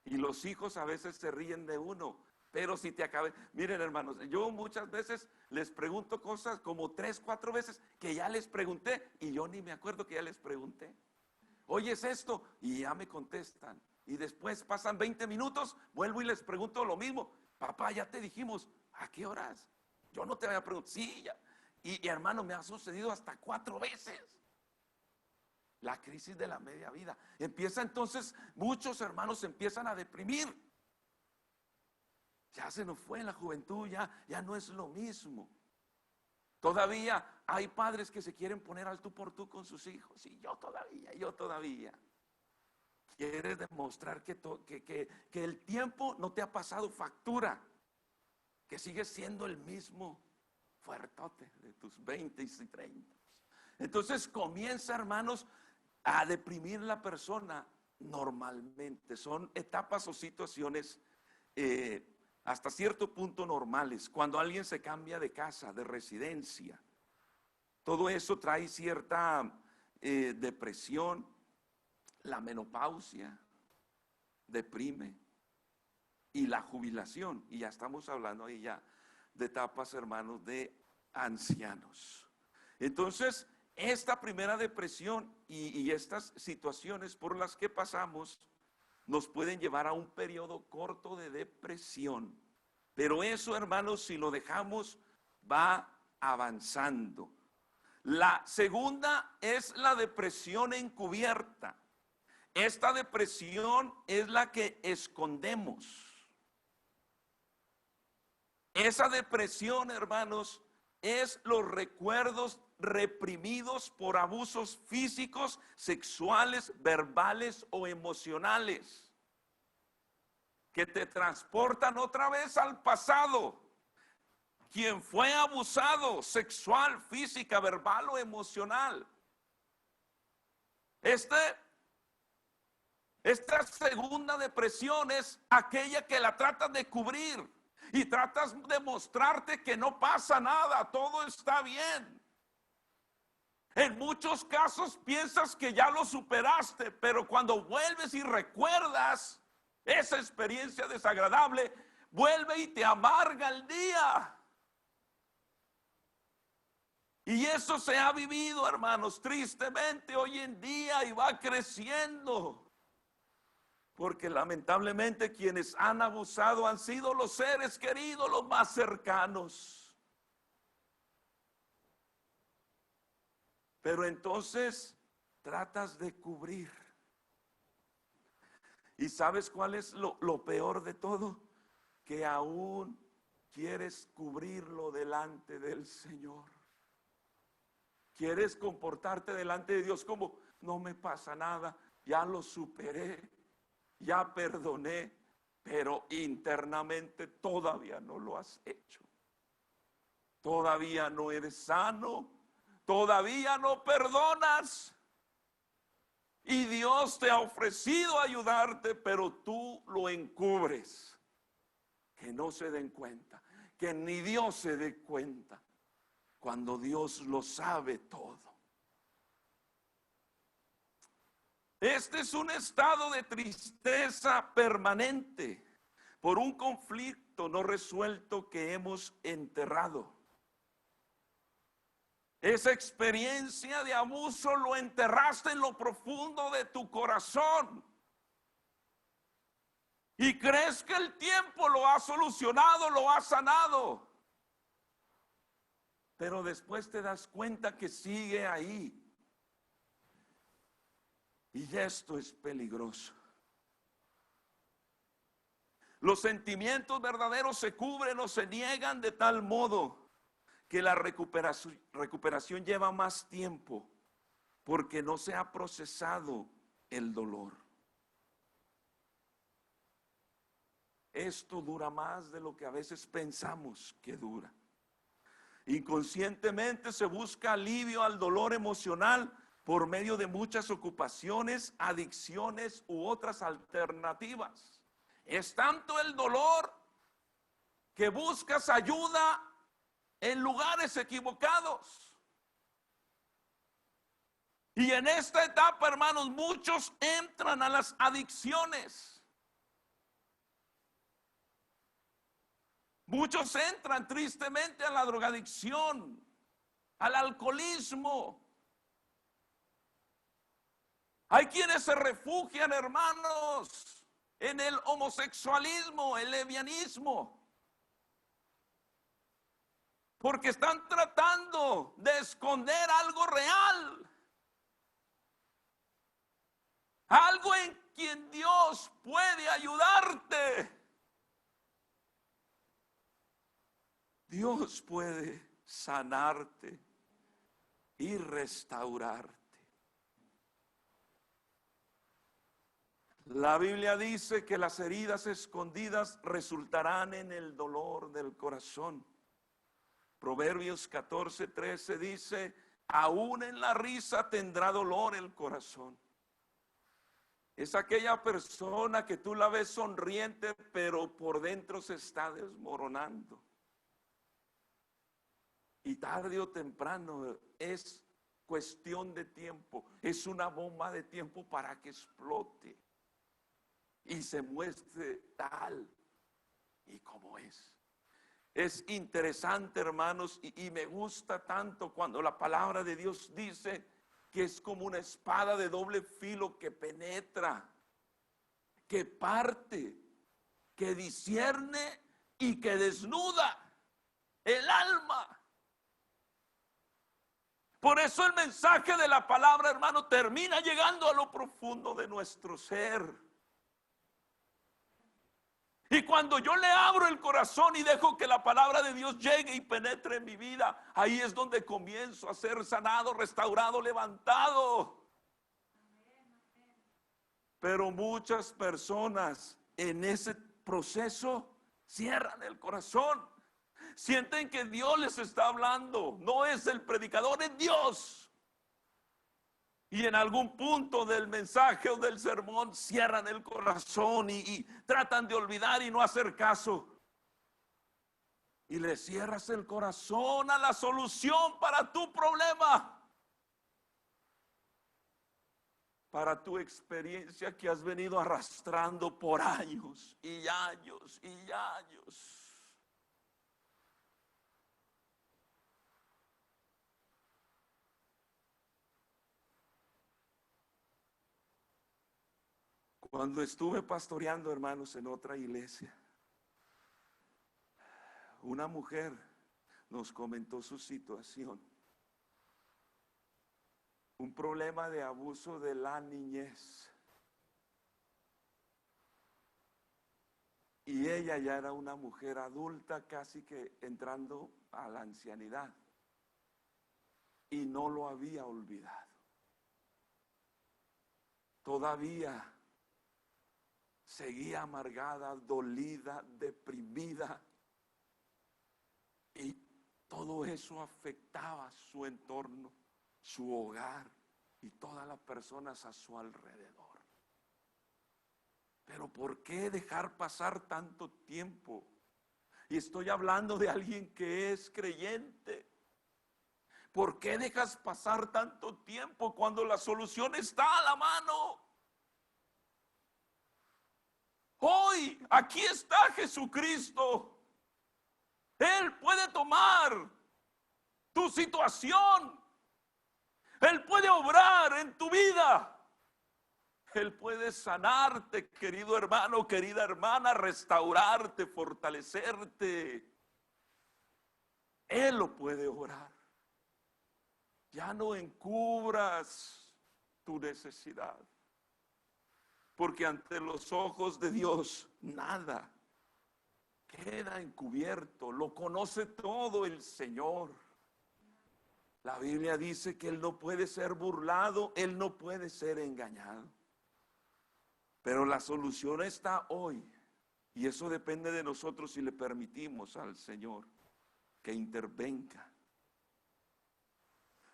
Y los hijos a veces se ríen de uno. Pero si te acabé, miren hermanos, yo muchas veces les pregunto cosas como 3, 4 veces que ya les pregunté y yo ni me acuerdo que ya les pregunté. Oye, es esto y ya me contestan. Y después pasan 20 minutos, vuelvo y les pregunto lo mismo. Papá, ya te dijimos, ¿a qué horas? Yo no te había preguntado, sí, ya. Y hermano, me ha sucedido hasta 4 veces. La crisis de la media vida. Empieza entonces, muchos hermanos se empiezan a deprimir. Ya se nos fue la juventud, ya no es lo mismo. Todavía hay padres que se quieren poner al tú por tú con sus hijos. Y yo todavía. Quieres demostrar que el tiempo no te ha pasado factura, que sigues siendo el mismo fuertote de tus 20 y 30. Entonces comienza, hermanos, a deprimir la persona normalmente. Son etapas o situaciones hasta cierto punto normales. Cuando alguien se cambia de casa, de residencia, todo eso trae cierta depresión. La menopausia deprime, y la jubilación, y ya estamos hablando ahí ya de etapas, hermanos, de ancianos. Entonces, esta primera depresión y estas situaciones por las que pasamos nos pueden llevar a un periodo corto de depresión. Pero eso, hermanos, si lo dejamos, va avanzando. La segunda es la depresión encubierta. Esta depresión es la que escondemos. Esa depresión, hermanos, es los recuerdos reprimidos por abusos físicos, sexuales, verbales o emocionales, que te transportan otra vez al pasado. Quien fue abusado sexual, física, verbal o emocional. Esta segunda depresión es aquella que la tratas de cubrir y tratas de mostrarte que no pasa nada, todo está bien. En muchos casos piensas que ya lo superaste, pero cuando vuelves y recuerdas esa experiencia desagradable, vuelve y te amarga el día. Y eso se ha vivido, hermanos, tristemente hoy en día, y va creciendo. Porque lamentablemente quienes han abusado han sido los seres queridos, los más cercanos. Pero entonces tratas de cubrir. ¿Y sabes cuál es lo peor de todo? Que aún quieres cubrirlo delante del Señor. Quieres comportarte delante de Dios como: no me pasa nada, ya lo superé, ya perdoné, pero internamente todavía no lo has hecho. Todavía no eres sano, todavía no perdonas. Y Dios te ha ofrecido ayudarte, pero tú lo encubres. Que no se den cuenta, que ni Dios se dé cuenta, cuando Dios lo sabe todo. Este es un estado de tristeza permanente por un conflicto no resuelto que hemos enterrado. Esa experiencia de abuso lo enterraste en lo profundo de tu corazón. Y crees que el tiempo lo ha solucionado, lo ha sanado. Pero después te das cuenta que sigue ahí. Y esto es peligroso. Los sentimientos verdaderos se cubren o se niegan de tal modo que la recuperación lleva más tiempo, porque no se ha procesado el dolor. Esto dura más de lo que a veces pensamos que dura. Inconscientemente se busca alivio al dolor emocional por medio de muchas ocupaciones, adicciones u otras alternativas. Es tanto el dolor que buscas ayuda en lugares equivocados. Y en esta etapa, hermanos, muchos entran a las adicciones. Muchos entran tristemente a la drogadicción, al alcoholismo. Hay quienes se refugian, hermanos, en el homosexualismo, el lesbianismo, porque están tratando de esconder algo real, algo en quien Dios puede ayudarte. Dios puede sanarte y restaurarte. La Biblia dice que las heridas escondidas resultarán en el dolor del corazón. Proverbios 14:13 dice: aún en la risa tendrá dolor el corazón. Es aquella persona que tú la ves sonriente, pero por dentro se está desmoronando. Y tarde o temprano es cuestión de tiempo, es una bomba de tiempo para que explote y se muestre tal y como es. Es interesante, hermanos, y me gusta tanto cuando la palabra de Dios dice que es como una espada de doble filo que penetra, que parte, que discierne y que desnuda el alma. Por eso el mensaje de la palabra, hermano, termina llegando a lo profundo de nuestro ser. Y cuando yo le abro el corazón y dejo que la palabra de Dios llegue y penetre en mi vida, ahí es donde comienzo a ser sanado, restaurado, levantado. Pero muchas personas en ese proceso cierran el corazón. Sienten que Dios les está hablando. No es el predicador, es Dios. Y en algún punto del mensaje o del sermón cierran el corazón y tratan de olvidar y no hacer caso. Y le cierras el corazón a la solución para tu problema, para tu experiencia que has venido arrastrando por años y años y años. Cuando estuve pastoreando, hermanos, en otra iglesia, una mujer nos comentó su situación. Un problema de abuso de la niñez. Y ella ya era una mujer adulta, casi que entrando a la ancianidad. Y no lo había olvidado. Todavía seguía amargada, dolida, deprimida. Y todo eso afectaba su entorno, su hogar y todas las personas a su alrededor. Pero ¿por qué dejar pasar tanto tiempo? Y estoy hablando de alguien que es creyente. ¿Por qué dejas pasar tanto tiempo cuando la solución está a la mano? Hoy, aquí está Jesucristo. Él puede tomar tu situación. Él puede obrar en tu vida. Él puede sanarte, querido hermano, querida hermana, restaurarte, fortalecerte. Él lo puede obrar. Ya no encubras tu necesidad, porque ante los ojos de Dios nada queda encubierto. Lo conoce todo el Señor. La Biblia dice que Él no puede ser burlado, Él no puede ser engañado. Pero la solución está hoy, y eso depende de nosotros si le permitimos al Señor que intervenga.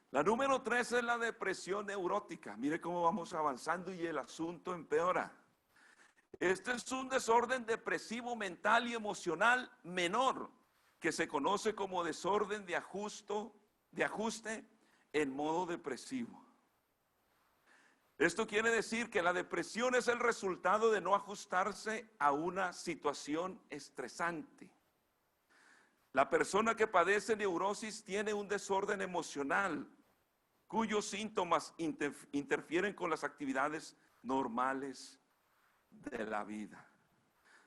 La número 3 es la depresión neurótica. Mire cómo vamos avanzando y el asunto empeora. Este es un desorden depresivo mental y emocional menor, que se conoce como desorden de ajuste en modo depresivo. Esto quiere decir que la depresión es el resultado de no ajustarse a una situación estresante. La persona que padece neurosis tiene un desorden emocional cuyos síntomas interfieren con las actividades normales de la vida.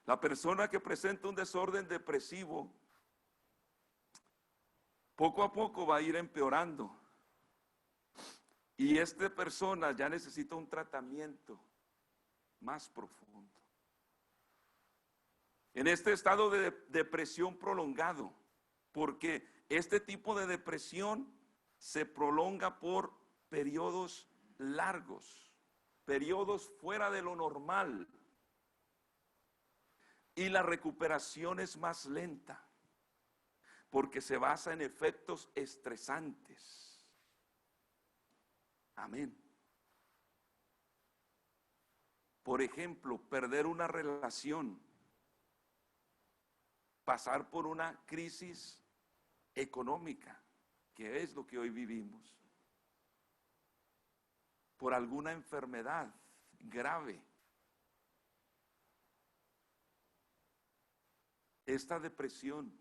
La persona que presenta un desorden depresivo poco a poco va a ir empeorando. Y esta persona ya necesita un tratamiento más profundo. En este estado de depresión prolongado, porque este tipo de depresión se prolonga por periodos largos, periodos fuera de lo normal, y la recuperación es más lenta, porque se basa en efectos estresantes. Amén. Por ejemplo, perder una relación, pasar por una crisis económica, que es lo que hoy vivimos, por alguna enfermedad grave. Esta depresión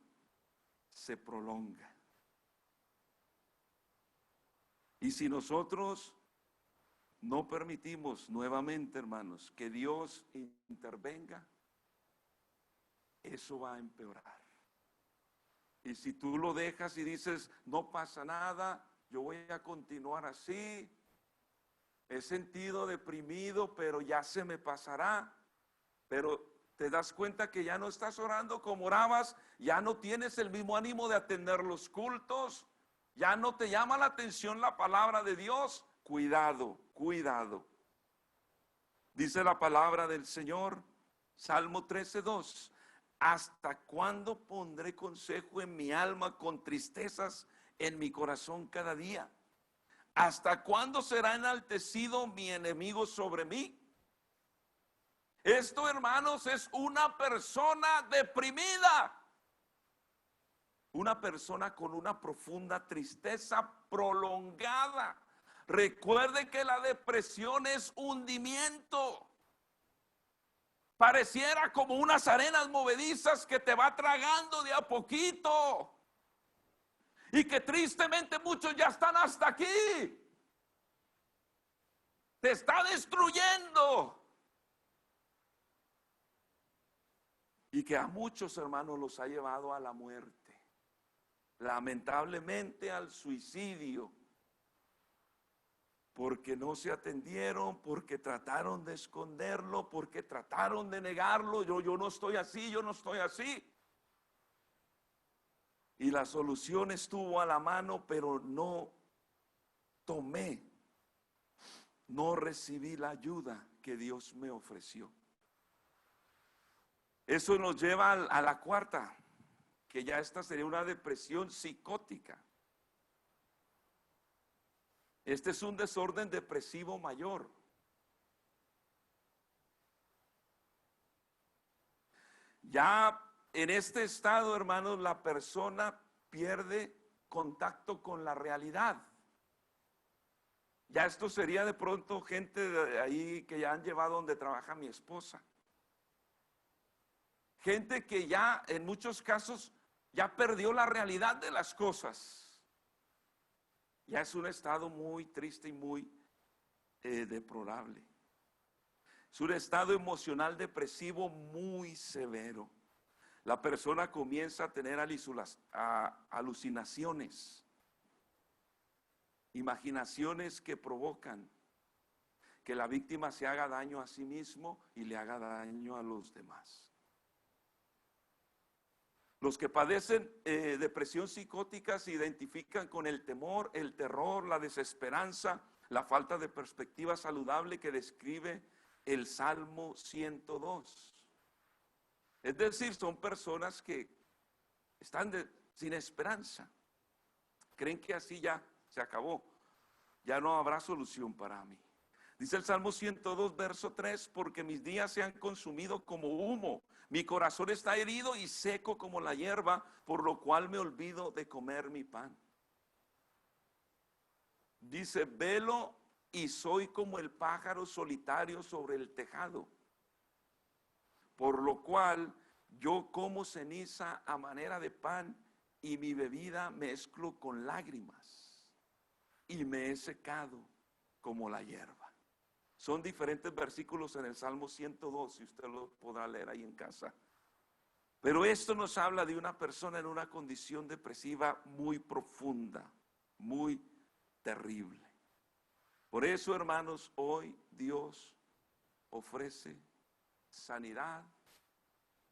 se prolonga. Y si nosotros no permitimos nuevamente, hermanos, que Dios intervenga, eso va a empeorar. Y si tú lo dejas y dices, no pasa nada, yo voy a continuar así, he sentido deprimido, pero ya se me pasará, pero te das cuenta que ya no estás orando como orabas, ya no tienes el mismo ánimo de atender los cultos, ya no te llama la atención la palabra de Dios. Cuidado, cuidado. Dice la palabra del Señor, Salmo 13:2. ¿Hasta cuándo pondré consejo en mi alma con tristezas en mi corazón cada día? ¿Hasta cuándo será enaltecido mi enemigo sobre mí? Esto, hermanos, es una persona deprimida. Una persona con una profunda tristeza prolongada. Recuerde que la depresión es hundimiento. Pareciera como unas arenas movedizas que te va tragando de a poquito. Y que tristemente muchos ya están hasta aquí. Te está destruyendo. Y que a muchos hermanos los ha llevado a la muerte. Lamentablemente al suicidio. Porque no se atendieron, porque trataron de esconderlo, porque trataron de negarlo. Yo no estoy así, yo no estoy así. Y la solución estuvo a la mano, pero no tomé, no recibí la ayuda que Dios me ofreció. Eso nos lleva a la cuarta, que ya esta sería una depresión psicótica. Este es un desorden depresivo mayor. Ya en este estado, hermanos, la persona pierde contacto con la realidad. Ya esto sería de pronto gente de ahí que ya han llevado donde trabaja mi esposa. Gente que ya en muchos casos ya perdió la realidad de las cosas. Ya es un estado muy triste y muy deplorable. Es un estado emocional depresivo muy severo. La persona comienza a tener alucinaciones, imaginaciones que provocan que la víctima se haga daño a sí mismo y le haga daño a los demás. Los que padecen depresión psicótica se identifican con el temor, el terror, la desesperanza, la falta de perspectiva saludable que describe el Salmo 102. Es decir, son personas que están sin esperanza. Creen que así ya se acabó, ya no habrá solución para mí. Dice el Salmo 102, verso 3, porque mis días se han consumido como humo, mi corazón está herido y seco como la hierba, por lo cual me olvido de comer mi pan. Dice, velo y soy como el pájaro solitario sobre el tejado, por lo cual yo como ceniza a manera de pan y mi bebida mezclo con lágrimas y me he secado como la hierba. Son diferentes versículos en el Salmo 102, si usted lo podrá leer ahí en casa. Pero esto nos habla de una persona en una condición depresiva muy profunda, muy terrible. Por eso, hermanos, hoy Dios ofrece sanidad,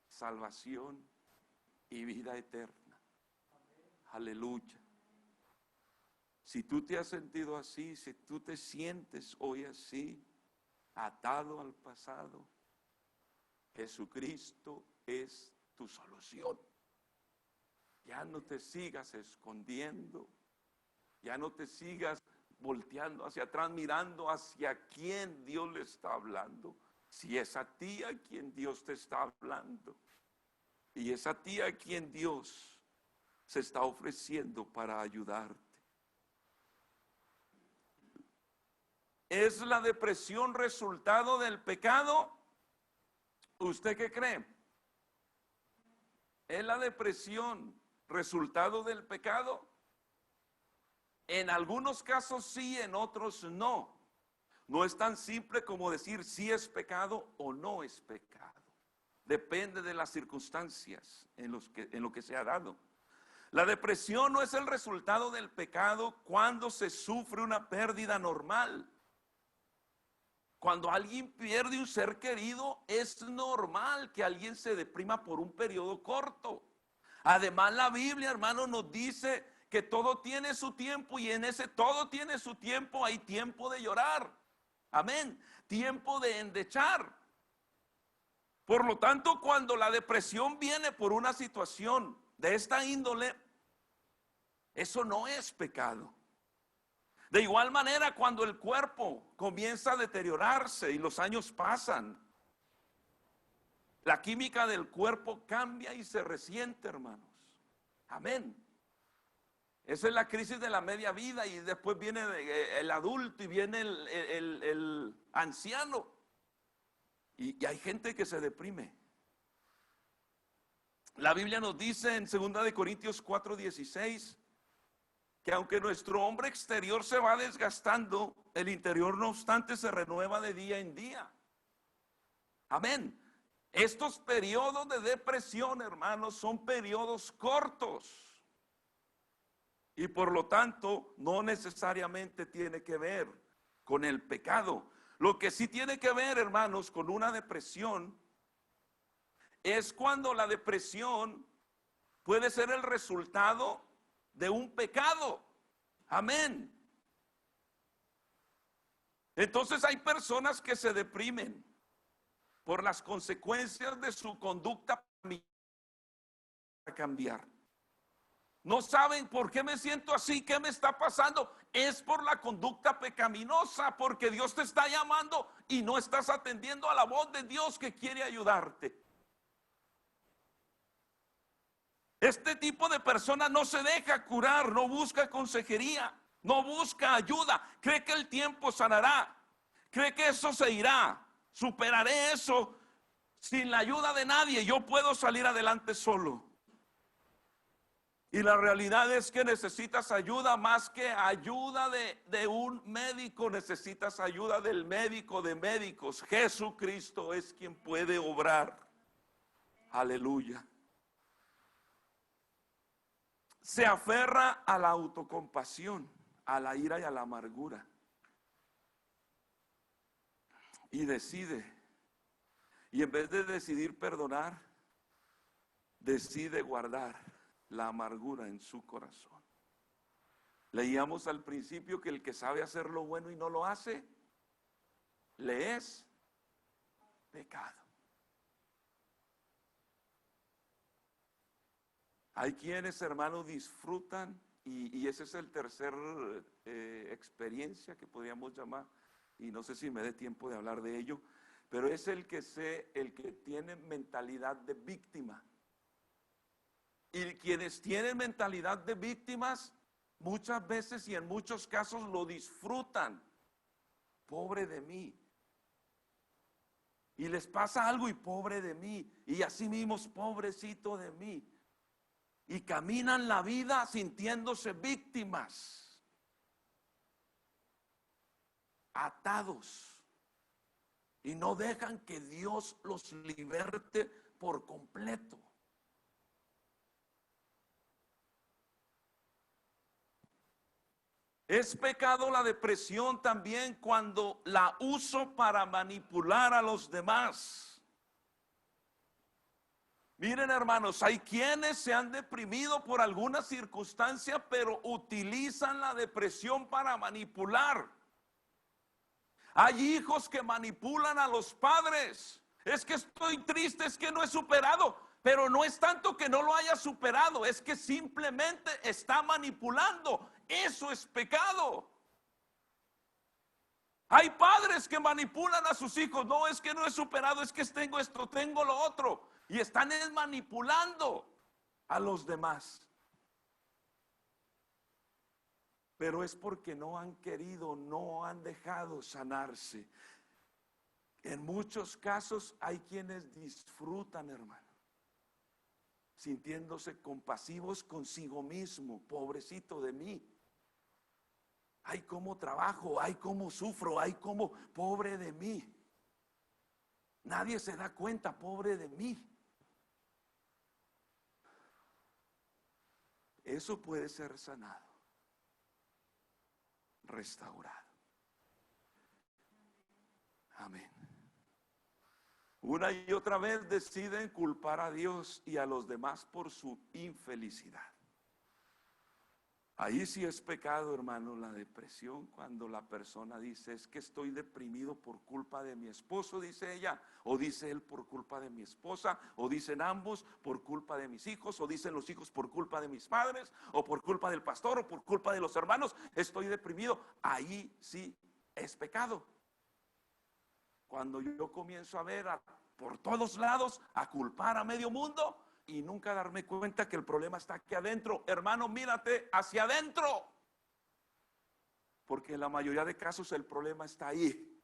salvación y vida eterna. Aleluya. Si tú te has sentido así, si tú te sientes hoy así, atado al pasado, Jesucristo es tu solución. Ya no te sigas escondiendo, ya no te sigas volteando hacia atrás, mirando hacia quién Dios le está hablando. Si es a ti a quien Dios te está hablando, y es a ti a quien Dios se está ofreciendo para ayudarte. ¿Es la depresión resultado del pecado? ¿Usted qué cree? ¿Es la depresión resultado del pecado? En algunos casos sí, en otros no. No es tan simple como decir si es pecado o no es pecado. Depende de las circunstancias en lo que se ha dado. La depresión no es el resultado del pecado cuando se sufre una pérdida normal. Cuando alguien pierde un ser querido, es normal que alguien se deprima por un periodo corto. Además, la Biblia, hermano, nos dice que todo tiene su tiempo, y en ese todo tiene su tiempo hay tiempo de llorar. Amén. Tiempo de endechar. Por lo tanto, cuando la depresión viene por una situación de esta índole, eso no es pecado. De igual manera, cuando el cuerpo comienza a deteriorarse y los años pasan, la química del cuerpo cambia y se resiente, hermanos. Amén. Esa es la crisis de la media vida, y después viene el adulto y viene el anciano. Y hay gente que se deprime. La Biblia nos dice en 2 Corintios 4:16 que aunque nuestro hombre exterior se va desgastando, el interior no obstante se renueva de día en día. Amén. Estos periodos de depresión, hermanos, son periodos cortos, y por lo tanto no necesariamente tiene que ver con el pecado. Lo que sí tiene que ver, hermanos, con una depresión es cuando la depresión puede ser el resultado de un pecado. Amén. Entonces hay personas que se deprimen por las consecuencias de su conducta para cambiar. No saben por qué me siento así, qué me está pasando. Es por la conducta pecaminosa, porque Dios te está llamando y no estás atendiendo a la voz de Dios que quiere ayudarte. Este tipo de persona no se deja curar, no busca consejería, no busca ayuda, cree que el tiempo sanará, cree que eso se irá, superaré eso sin la ayuda de nadie, yo puedo salir adelante solo. Y la realidad es que necesitas ayuda, más que ayuda de un médico, necesitas ayuda del médico de médicos. Jesucristo es quien puede obrar. Aleluya. Se aferra a la autocompasión, a la ira y a la amargura, y decide, y en vez de decidir perdonar, decide guardar la amargura en su corazón. Leíamos al principio que el que sabe hacer lo bueno y no lo hace, le es pecado. Hay quienes, hermanos, disfrutan, y ese es el tercer experiencia que podríamos llamar, y no sé si me dé tiempo de hablar de ello, pero es el que tiene mentalidad de víctima. Y quienes tienen mentalidad de víctimas, muchas veces y en muchos casos lo disfrutan. Pobre de mí. Y les pasa algo y pobre de mí. Y así mismo, pobrecito de mí. Y caminan la vida sintiéndose víctimas, atados, y no dejan que Dios los liberte por completo. Es pecado la depresión también cuando la uso para manipular a los demás. Miren, hermanos, hay quienes se han deprimido por alguna circunstancia, pero utilizan la depresión para manipular. Hay hijos que manipulan a los padres. Es que estoy triste, es que no he superado. Pero no es tanto que no lo haya superado, es que simplemente está manipulando. Eso es pecado. Hay padres que manipulan a sus hijos. No, es que no he superado, es que tengo esto, tengo lo otro. Y están manipulando a los demás. Pero es porque no han querido, no han dejado sanarse. En muchos casos hay quienes disfrutan, hermano, sintiéndose compasivos consigo mismo. Pobrecito de mí. Ay, cómo trabajo, ay, cómo sufro, ay, cómo, pobre de mí. Nadie se da cuenta, pobre de mí. Eso puede ser sanado, restaurado. Amén. Una y otra vez deciden culpar a Dios y a los demás por su infelicidad. Ahí sí es pecado, hermano, la depresión, cuando la persona dice: es que estoy deprimido por culpa de mi esposo, dice ella, o dice él por culpa de mi esposa, o dicen ambos por culpa de mis hijos, o dicen los hijos por culpa de mis padres, o por culpa del pastor, o por culpa de los hermanos. Estoy deprimido. Ahí sí es pecado. Cuando yo comienzo a ver por todos lados, a culpar a medio mundo y nunca darme cuenta que el problema está aquí adentro. Hermano, mírate hacia adentro, porque en la mayoría de casos el problema está ahí,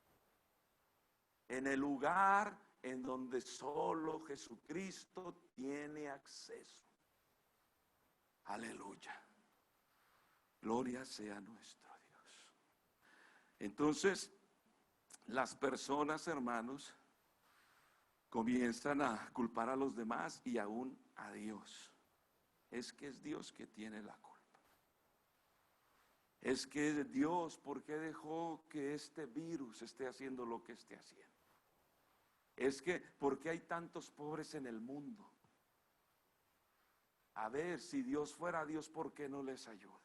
en el lugar en donde solo Jesucristo tiene acceso. Aleluya. Gloria sea nuestro Dios. Entonces, las personas, hermanos, comienzan a culpar a los demás y aún a Dios. Es que es Dios que tiene la culpa. Es que es Dios, ¿por qué dejó que este virus esté haciendo lo que esté haciendo? Es que, ¿por qué hay tantos pobres en el mundo? A ver, si Dios fuera Dios, ¿por qué no les ayuda?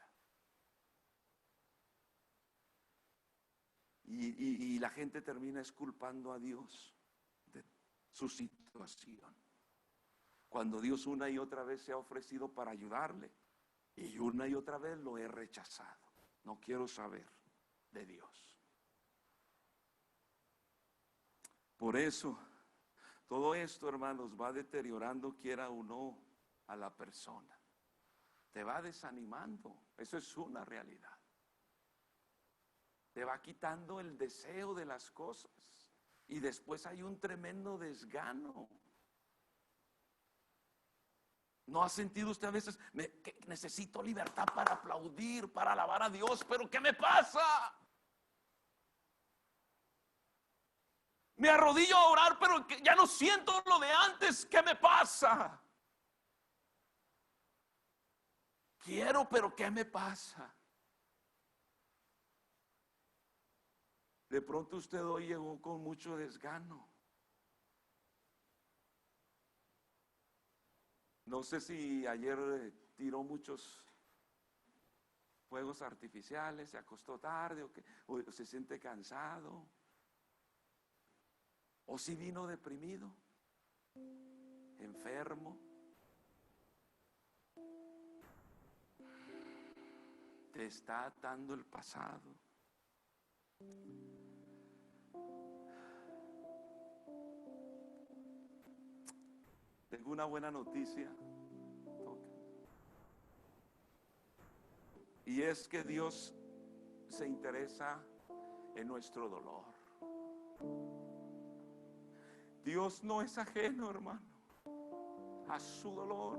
Y la gente termina esculpando a Dios de su situación, cuando Dios una y otra vez se ha ofrecido para ayudarle, y una y otra vez lo he rechazado. No quiero saber de Dios. Por eso, todo esto, hermanos, va deteriorando, quiera o no, a la persona. Te va desanimando. Eso es una realidad. Te va quitando el deseo de las cosas. Y después hay un tremendo desgano. ¿No ha sentido usted a veces que necesito libertad para aplaudir, para alabar a Dios? Pero ¿qué me pasa? Me arrodillo a orar, pero ya no siento lo de antes. ¿Qué me pasa? Quiero, pero ¿qué me pasa? De pronto usted hoy llegó con mucho desgano. No sé si ayer tiró muchos fuegos artificiales, se acostó tarde o se siente cansado. O si vino deprimido, enfermo. Te está atando el pasado. Tengo una buena noticia. Y es que Dios se interesa en nuestro dolor. Dios no es ajeno, hermano, a su dolor,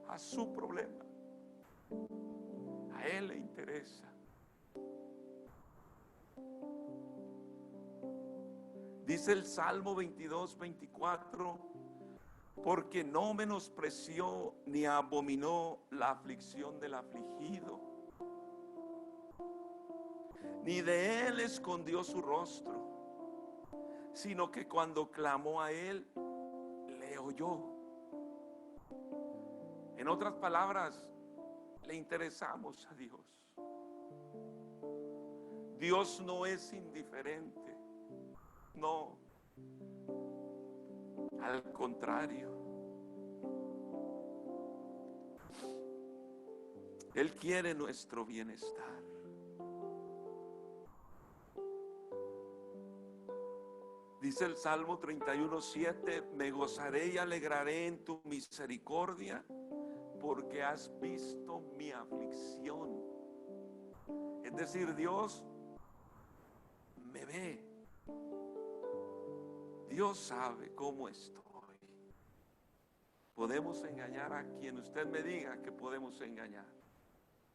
a su problema. A Él le interesa. Dice el Salmo 22, 24: porque no menospreció ni abominó la aflicción del afligido, ni de él escondió su rostro, sino que cuando clamó a él, le oyó. En otras palabras, le interesamos a Dios. Dios no es indiferente, no, al contrario. Él quiere nuestro bienestar. Dice el Salmo 31:7, me gozaré y alegraré en tu misericordia, porque has visto mi aflicción. Es decir, Dios me ve. Dios sabe cómo estoy. Podemos engañar a quien usted me diga que podemos engañar,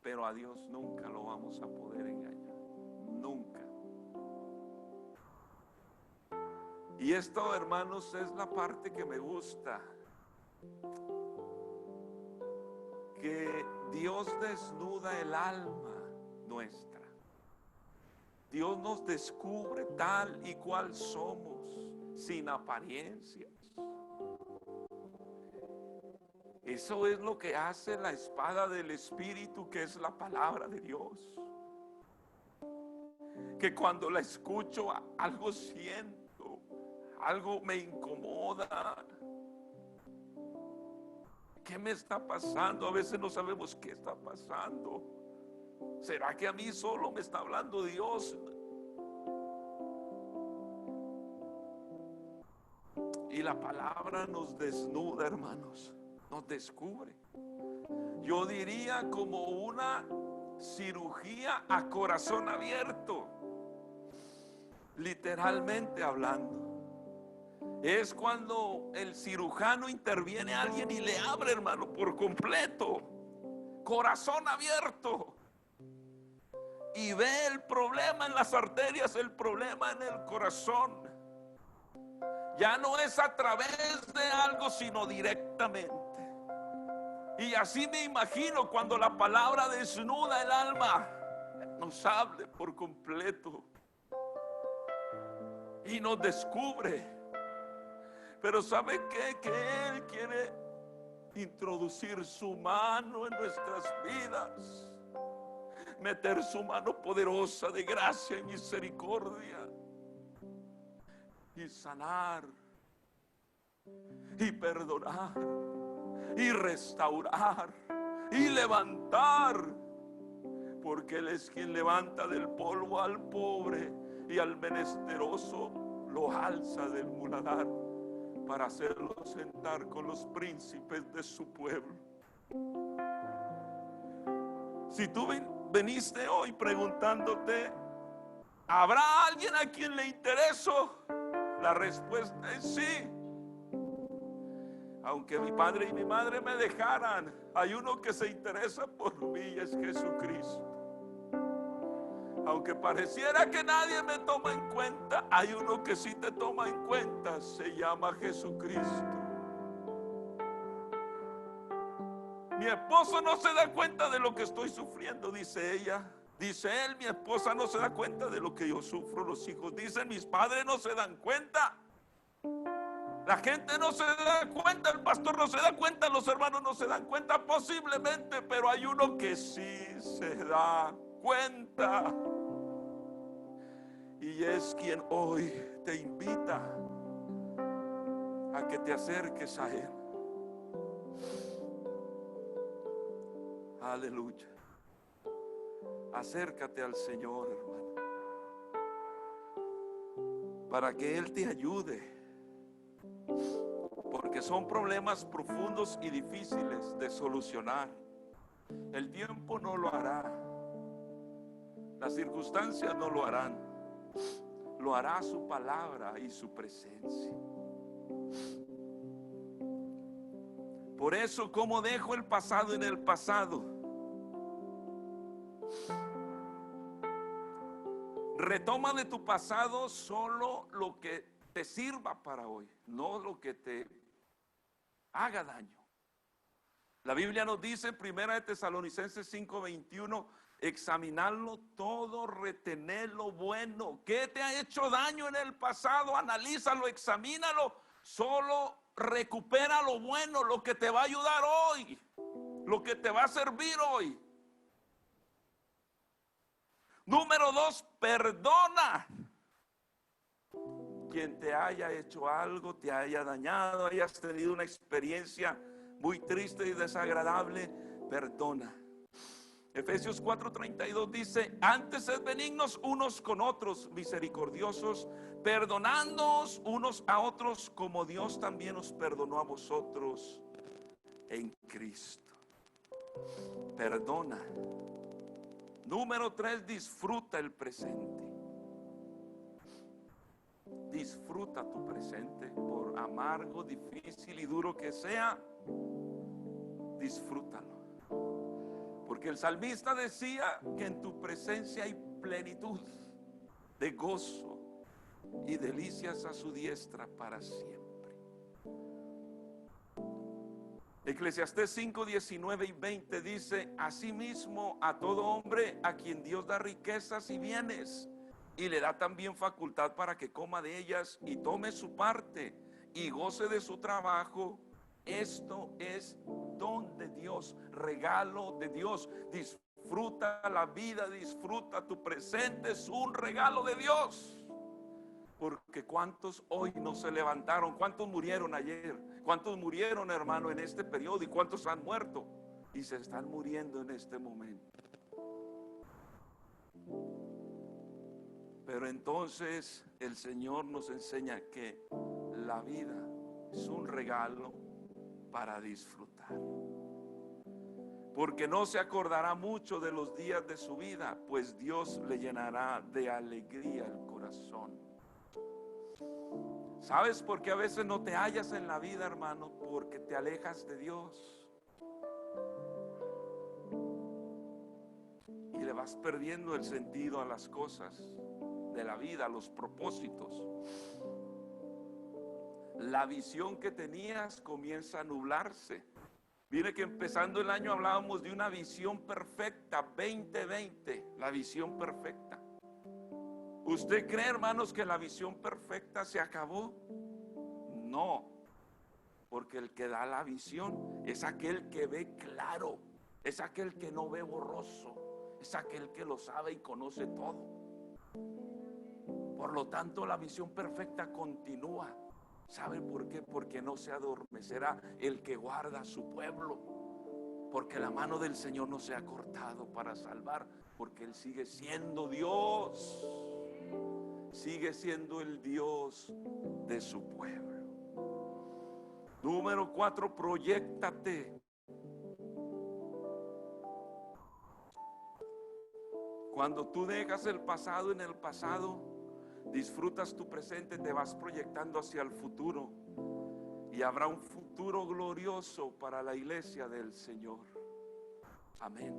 pero a Dios nunca lo vamos a poder engañar. Nunca. Y esto, hermanos, es la parte que me gusta. Que Dios desnuda el alma nuestra. Dios nos descubre tal y cual somos, sin apariencias. Eso es lo que hace la espada del Espíritu, que es la palabra de Dios. Que cuando la escucho, algo siento, algo me incomoda. ¿Qué me está pasando? A veces no sabemos qué está pasando. ¿Será que a mí solo me está hablando Dios? Y la palabra nos desnuda, hermanos, nos descubre. Yo diría como una cirugía a corazón abierto, literalmente hablando. Es cuando el cirujano interviene a alguien y le abre, hermano, por completo, corazón abierto, y ve el problema en las arterias, el problema en el corazón. Ya no es a través de algo, sino directamente. Y así me imagino cuando la palabra desnuda el alma, nos hable por completo y nos descubre. Pero ¿sabe qué? Que Él quiere introducir su mano en nuestras vidas, meter su mano poderosa de gracia y misericordia, y sanar, y perdonar, y restaurar, y levantar, porque Él es quien levanta del polvo al pobre, y al menesteroso lo alza del muladar, para hacerlo sentar con los príncipes de su pueblo. Si tú veniste hoy preguntándote, ¿habrá alguien a quien le intereso? La respuesta es sí. Aunque mi padre y mi madre me dejaran, hay uno que se interesa por mí y es Jesucristo. Aunque pareciera que nadie me toma en cuenta, hay uno que sí te toma en cuenta, se llama Jesucristo. Mi esposo no se da cuenta de lo que estoy sufriendo, dice ella. Dice él, mi esposa no se da cuenta de lo que yo sufro. Los hijos dicen, mis padres no se dan cuenta. La gente no se da cuenta, el pastor no se da cuenta, los hermanos no se dan cuenta, posiblemente, pero hay uno que sí se da cuenta. Y es quien hoy te invita a que te acerques a Él. Aleluya. Acércate al Señor, hermano, para que Él te ayude, porque son problemas profundos y difíciles de solucionar. El tiempo no lo hará, las circunstancias no lo harán, lo hará su palabra y su presencia. Por eso, ¿cómo dejo el pasado en el pasado? Retoma de tu pasado solo lo que te sirva para hoy, no lo que te haga daño. La Biblia nos dice en 1 Tesalonicenses 5:21, examinarlo todo, retener lo bueno. ¿Qué te ha hecho daño en el pasado? Analízalo, examínalo. Solo recupera lo bueno, lo que te va a ayudar hoy. lo que te va a servir hoy. Número 2, perdona. Quien te haya hecho algo, te haya dañado, hayas tenido una experiencia muy triste y desagradable, perdona. Efesios 4:32 dice: antes sed benignos unos con otros, misericordiosos, perdonándoos unos a otros, como Dios también os perdonó a vosotros en Cristo. Perdona. Número 3, disfruta el presente. Disfruta tu presente, por amargo, difícil y duro que sea, disfrútalo. Porque el salmista decía que en tu presencia hay plenitud de gozo y delicias a su diestra para siempre. Eclesiastés 5:19 y 20 dice: asimismo a todo hombre a quien Dios da riquezas y bienes, y le da también facultad para que coma de ellas y tome su parte y goce de su trabajo, esto es don de Dios, regalo de Dios. Disfruta la vida, disfruta tu presente, es un regalo de Dios. Porque cuántos hoy no se levantaron, cuántos murieron ayer, cuántos murieron, hermano, en este periodo, y cuántos han muerto y se están muriendo en este momento. Pero entonces el Señor nos enseña que la vida es un regalo para disfrutar. Porque no se acordará mucho de los días de su vida, pues Dios le llenará de alegría el corazón. ¿Sabes por qué a veces no te hallas en la vida, hermano? Porque te alejas de Dios. Y le vas perdiendo el sentido a las cosas de la vida, a los propósitos. La visión que tenías comienza a nublarse. Mire que empezando el año hablábamos de una visión perfecta, 2020, la visión perfecta. ¿Usted cree, hermanos, que la visión perfecta se acabó? No, porque el que da la visión es aquel que ve claro, es aquel que no ve borroso, es aquel que lo sabe y conoce todo. Por lo tanto, la visión perfecta continúa. ¿Sabe por qué? Porque no se adormecerá el que guarda a su pueblo, porque la mano del Señor no se ha cortado para salvar, porque Él sigue siendo Dios, sigue siendo el Dios de su pueblo. Número 4, proyéctate. Cuando tú dejas el pasado en el pasado, disfrutas tu presente, te vas proyectando hacia el futuro, y habrá un futuro glorioso para la iglesia del Señor. Amén.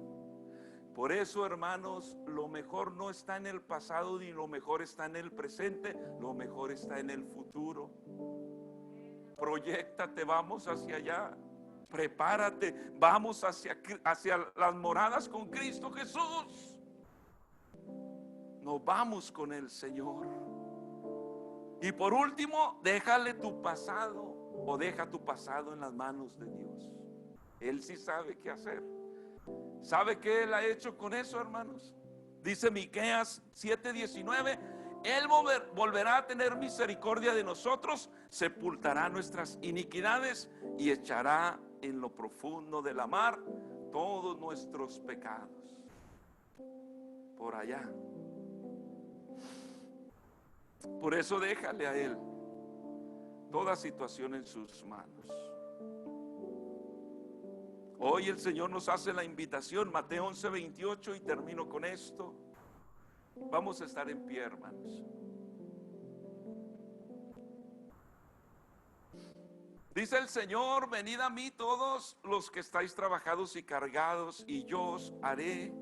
Por eso, hermanos, lo mejor no está en el pasado, ni lo mejor está en el presente, lo mejor está en el futuro. Proyéctate, vamos hacia allá. Prepárate, vamos hacia las moradas con Cristo Jesús. Nos vamos con el Señor. Y por último, déjale tu pasado, o deja tu pasado en las manos de Dios. Él sí sabe qué hacer. ¿Sabe qué Él ha hecho con eso, hermanos? Dice Miqueas 7:19: Él volverá a tener misericordia de nosotros, sepultará nuestras iniquidades y echará en lo profundo de la mar todos nuestros pecados. Por allá. Por eso déjale a Él toda situación en sus manos. Hoy el Señor nos hace la invitación, Mateo 11:28, y termino con esto. Vamos a estar en pie, hermanos. Dice el Señor: venid a mí todos los que estáis trabajados y cargados, y yo os haré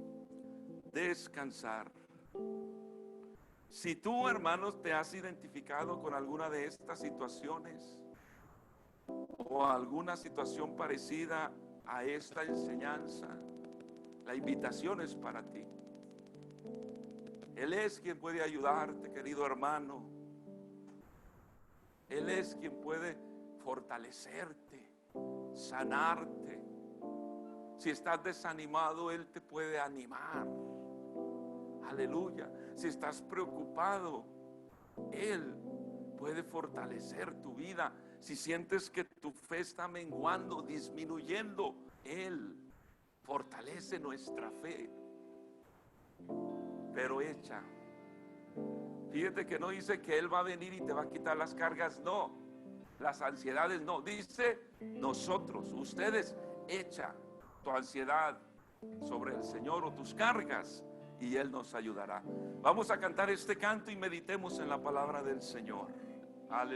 descansar. Si tú, hermanos, te has identificado con alguna de estas situaciones, o alguna situación parecida a esta enseñanza, la invitación es para ti. Él es quien puede ayudarte, querido hermano. Él es quien puede fortalecerte, sanarte. Si estás desanimado, Él te puede animar. Aleluya. Si estás preocupado, Él puede fortalecer tu vida. Si sientes que tu fe está menguando, disminuyendo, Él fortalece nuestra fe. Pero echa. Fíjate que no dice que Él va a venir y te va a quitar las cargas, no. Las ansiedades, no. Dice nosotros, ustedes, echa tu ansiedad sobre el Señor o tus cargas y Él nos ayudará. Vamos a cantar este canto y meditemos en la palabra del Señor. Aleluya.